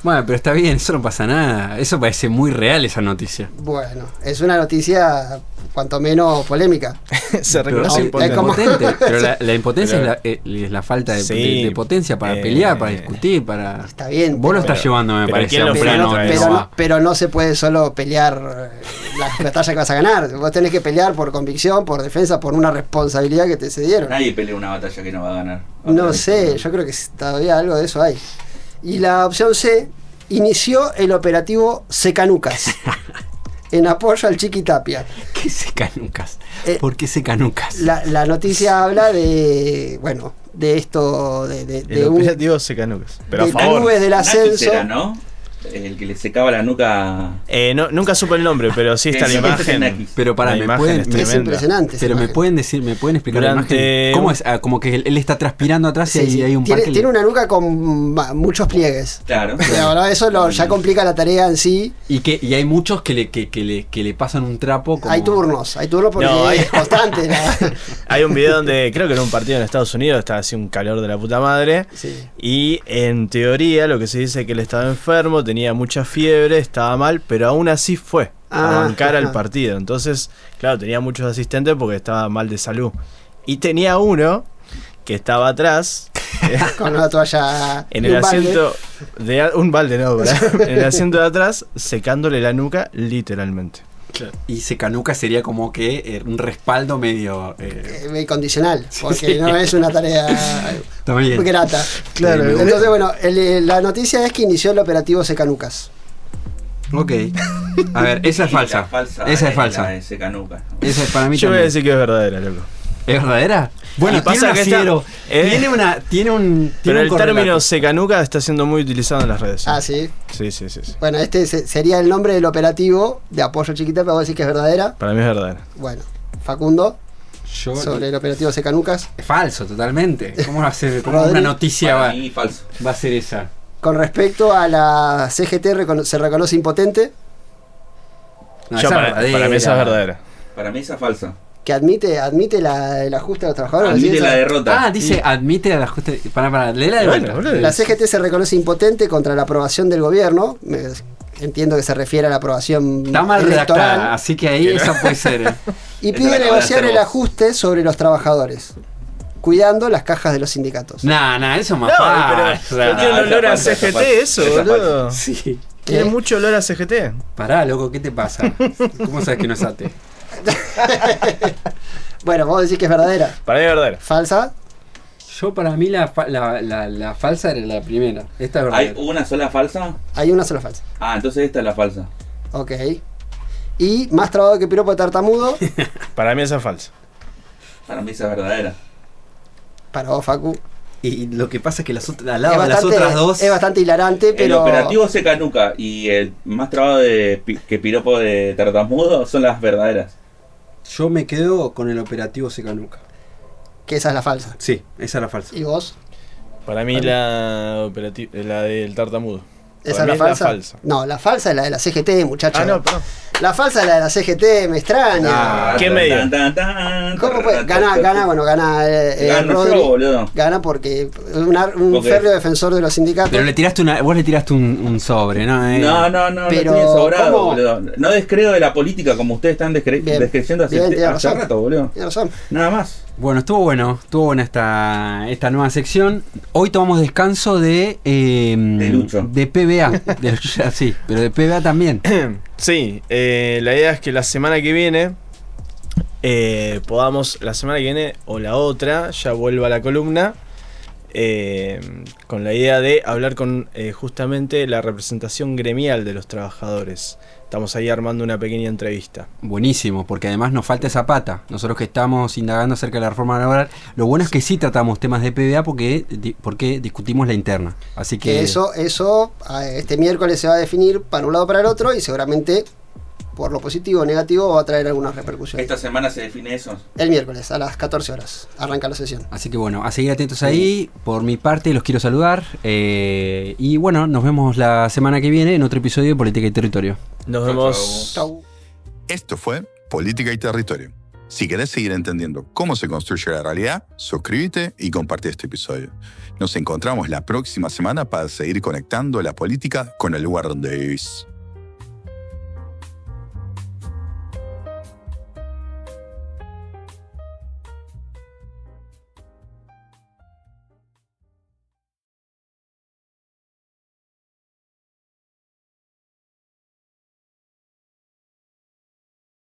Bueno, pero está bien, eso no pasa nada. Eso parece muy real esa noticia. Bueno, es una noticia cuanto menos polémica. Se Pero reconoce es impotente. como- impotente. Pero la impotencia Pero- es la falta de, Sí, de potencia para pelear, para discutir, para... Está bien. Vos lo pero- estás llevando, me pero parece, ¿quién a lo un frena plano otra que vez? no pero, va. no, pero no se puede solo pelear la batalla que vas a ganar. Vos tenés que pelear por convicción, por defensa, por una responsabilidad que te cedieron. Nadie pelea una batalla que no va a ganar. No sé, yo creo que todavía algo de eso hay. Y la opción C, inició el operativo Secanucas en apoyo al Chiqui Tapia. ¿Qué secanucas? Eh, ¿Por qué secanucas? La noticia habla de, bueno, de esto, de El un operativo Secanucas. Pero a de favor. nubes del Nakis ascenso. era, ¿no? El que le secaba la nuca. No, nunca supe el nombre, pero sí está la Sí, este es imagen. Nakis. Pero para, La me imagen pueden... es Es tremenda. impresionante. esa Pero me imagen. pueden decir, me pueden explicar Durante la imagen. ¿Cómo un- es? Como que él está transpirando atrás Sí, y sí. hay un tiene, parque. tiene una nuca con muchos pliegues. Claro. La verdad, eso ya complica la tarea en sí. Y hay muchos que le pasan un trapo como... Hay turnos porque No, hay- es constante. Hay un video donde creo que era un partido en Estados Unidos, estaba así un calor de la puta madre. Sí. Y en teoría lo que se dice es que él estaba enfermo, tenía mucha fiebre, estaba mal, pero aún así fue a Ah, bancar al ajá. partido. Entonces, claro, tenía muchos asistentes porque estaba mal de salud. Y tenía uno que estaba atrás Con una toalla en y el un balde. asiento de un balde, no, ¿verdad? En el asiento de atrás, secándole la nuca literalmente. Y secanuca sería como que un respaldo medio... Condicional, porque sí. no es una tarea Está bien. muy grata. Claro. Entonces, bueno, la noticia es que inició el operativo Secanucas. Ok. A ver, esa es Y falsa. la falsa Esa es la falsa. de Secanuca. Esa es para mí Yo voy a también. decir que es verdadera, loco. ¿Es verdadera? Bueno, Y pasa tiene un que está- asidero. Tiene un Pero el correlato. término secanuca está siendo muy utilizado en las redes. Ah, sí. Sí. Bueno, este sería el nombre del operativo de apoyo Chiquita, pero vos decís que es verdadera. Para mí es verdadera. Bueno, Facundo, Yo- sobre el operativo Secanucas. Es falso, totalmente. ¿Cómo va a ser? ¿Cómo Rodri- una noticia Para va, mí, falso. va a ser esa? Con respecto a la CGT, se reconoce impotente, No, Yo esa es para mí esa es verdadera. Para mí esa es falsa. que admite el ajuste a los trabajadores. Admite ¿sí? la derrota. Ah, dice admite el ajuste. Para, léela de vuelta. La CGT se reconoce impotente contra la aprobación del gobierno. Entiendo que se refiere a la aprobación Está mal electoral. redactada, así que ahí esa puede ser. Y Esa pide la acabas de negociar hacer el vos. ajuste sobre los trabajadores, cuidando las cajas de los sindicatos. Nah, eso es más No, fácil. pero tiene un esa olor a falsa, esa CGT falsa. eso, Esa boludo. Sí. Tiene ¿Qué? mucho olor a CGT. Pará, loco, ¿qué te pasa? ¿Cómo sabes que no es ate? Bueno, vos decís que es verdadera. Para mí es verdadera. ¿Falsa? Yo para mí la falsa era la primera. Esta es ¿Hay verdadera. una sola falsa? Hay una sola falsa. Ah, entonces esta es la falsa. Ok. Y más trabado que piropo de tartamudo, Para mí esa es falsa. Para mí esa es verdadera. para vos, Facu. Y lo que pasa es que las otras, al Es lado de las bastante, otras dos. es bastante hilarante, El pero. operativo Secanuca y el más trabado que piropo de tartamudo son las verdaderas. Yo me quedo con el operativo Secanuca. Que esa es la falsa. Sí, esa es la falsa. ¿Y vos? Para mí la del tartamudo. ¿Esa Para es mí la falsa? No, la falsa es la de la CGT, muchachos. Ah, no, perdón. La falsa es la de la CGT, me extraña. ¿Qué medio? ¿Cómo puede? Gana, gana Gano Rodri. yo, boludo. Gana porque un Porque- férreo defensor de los sindicatos. Pero vos le tiraste un sobre, ¿no? No Pero, estoy sobrado, ¿cómo? boludo. No descreo de la política como ustedes están Bien. descreyendo hace, Bien, tiene hace razón. rato, boludo. Tiene razón. Nada más. Bueno, estuvo buena esta nueva sección. Hoy tomamos descanso de Lucho. de PBA, de Lucho, sí, pero de PBA también. Sí, la idea es que la semana que viene podamos, la semana que viene o la otra, ya vuelva la columna con la idea de hablar con justamente la representación gremial de los trabajadores. Estamos ahí armando una pequeña entrevista. Buenísimo, porque además nos falta esa pata. Nosotros que estamos indagando acerca de la reforma laboral, lo bueno es que sí tratamos temas de PBA porque discutimos la interna. Así que Que eso este miércoles se va a definir para un lado o para el otro y seguramente por lo positivo o negativo va a traer algunas repercusiones. Esta semana se define eso. El miércoles a las 14 horas arranca la sesión. Así que bueno, a seguir atentos ahí. Por mi parte los quiero saludar. Y bueno, nos vemos la semana que viene en otro episodio de Política y Territorio. Nos vemos. Chau. Esto fue Política y Territorio. Si querés seguir entendiendo cómo se construye la realidad, suscríbete y comparte este episodio. Nos encontramos la próxima semana para seguir conectando la política con el lugar donde vivís.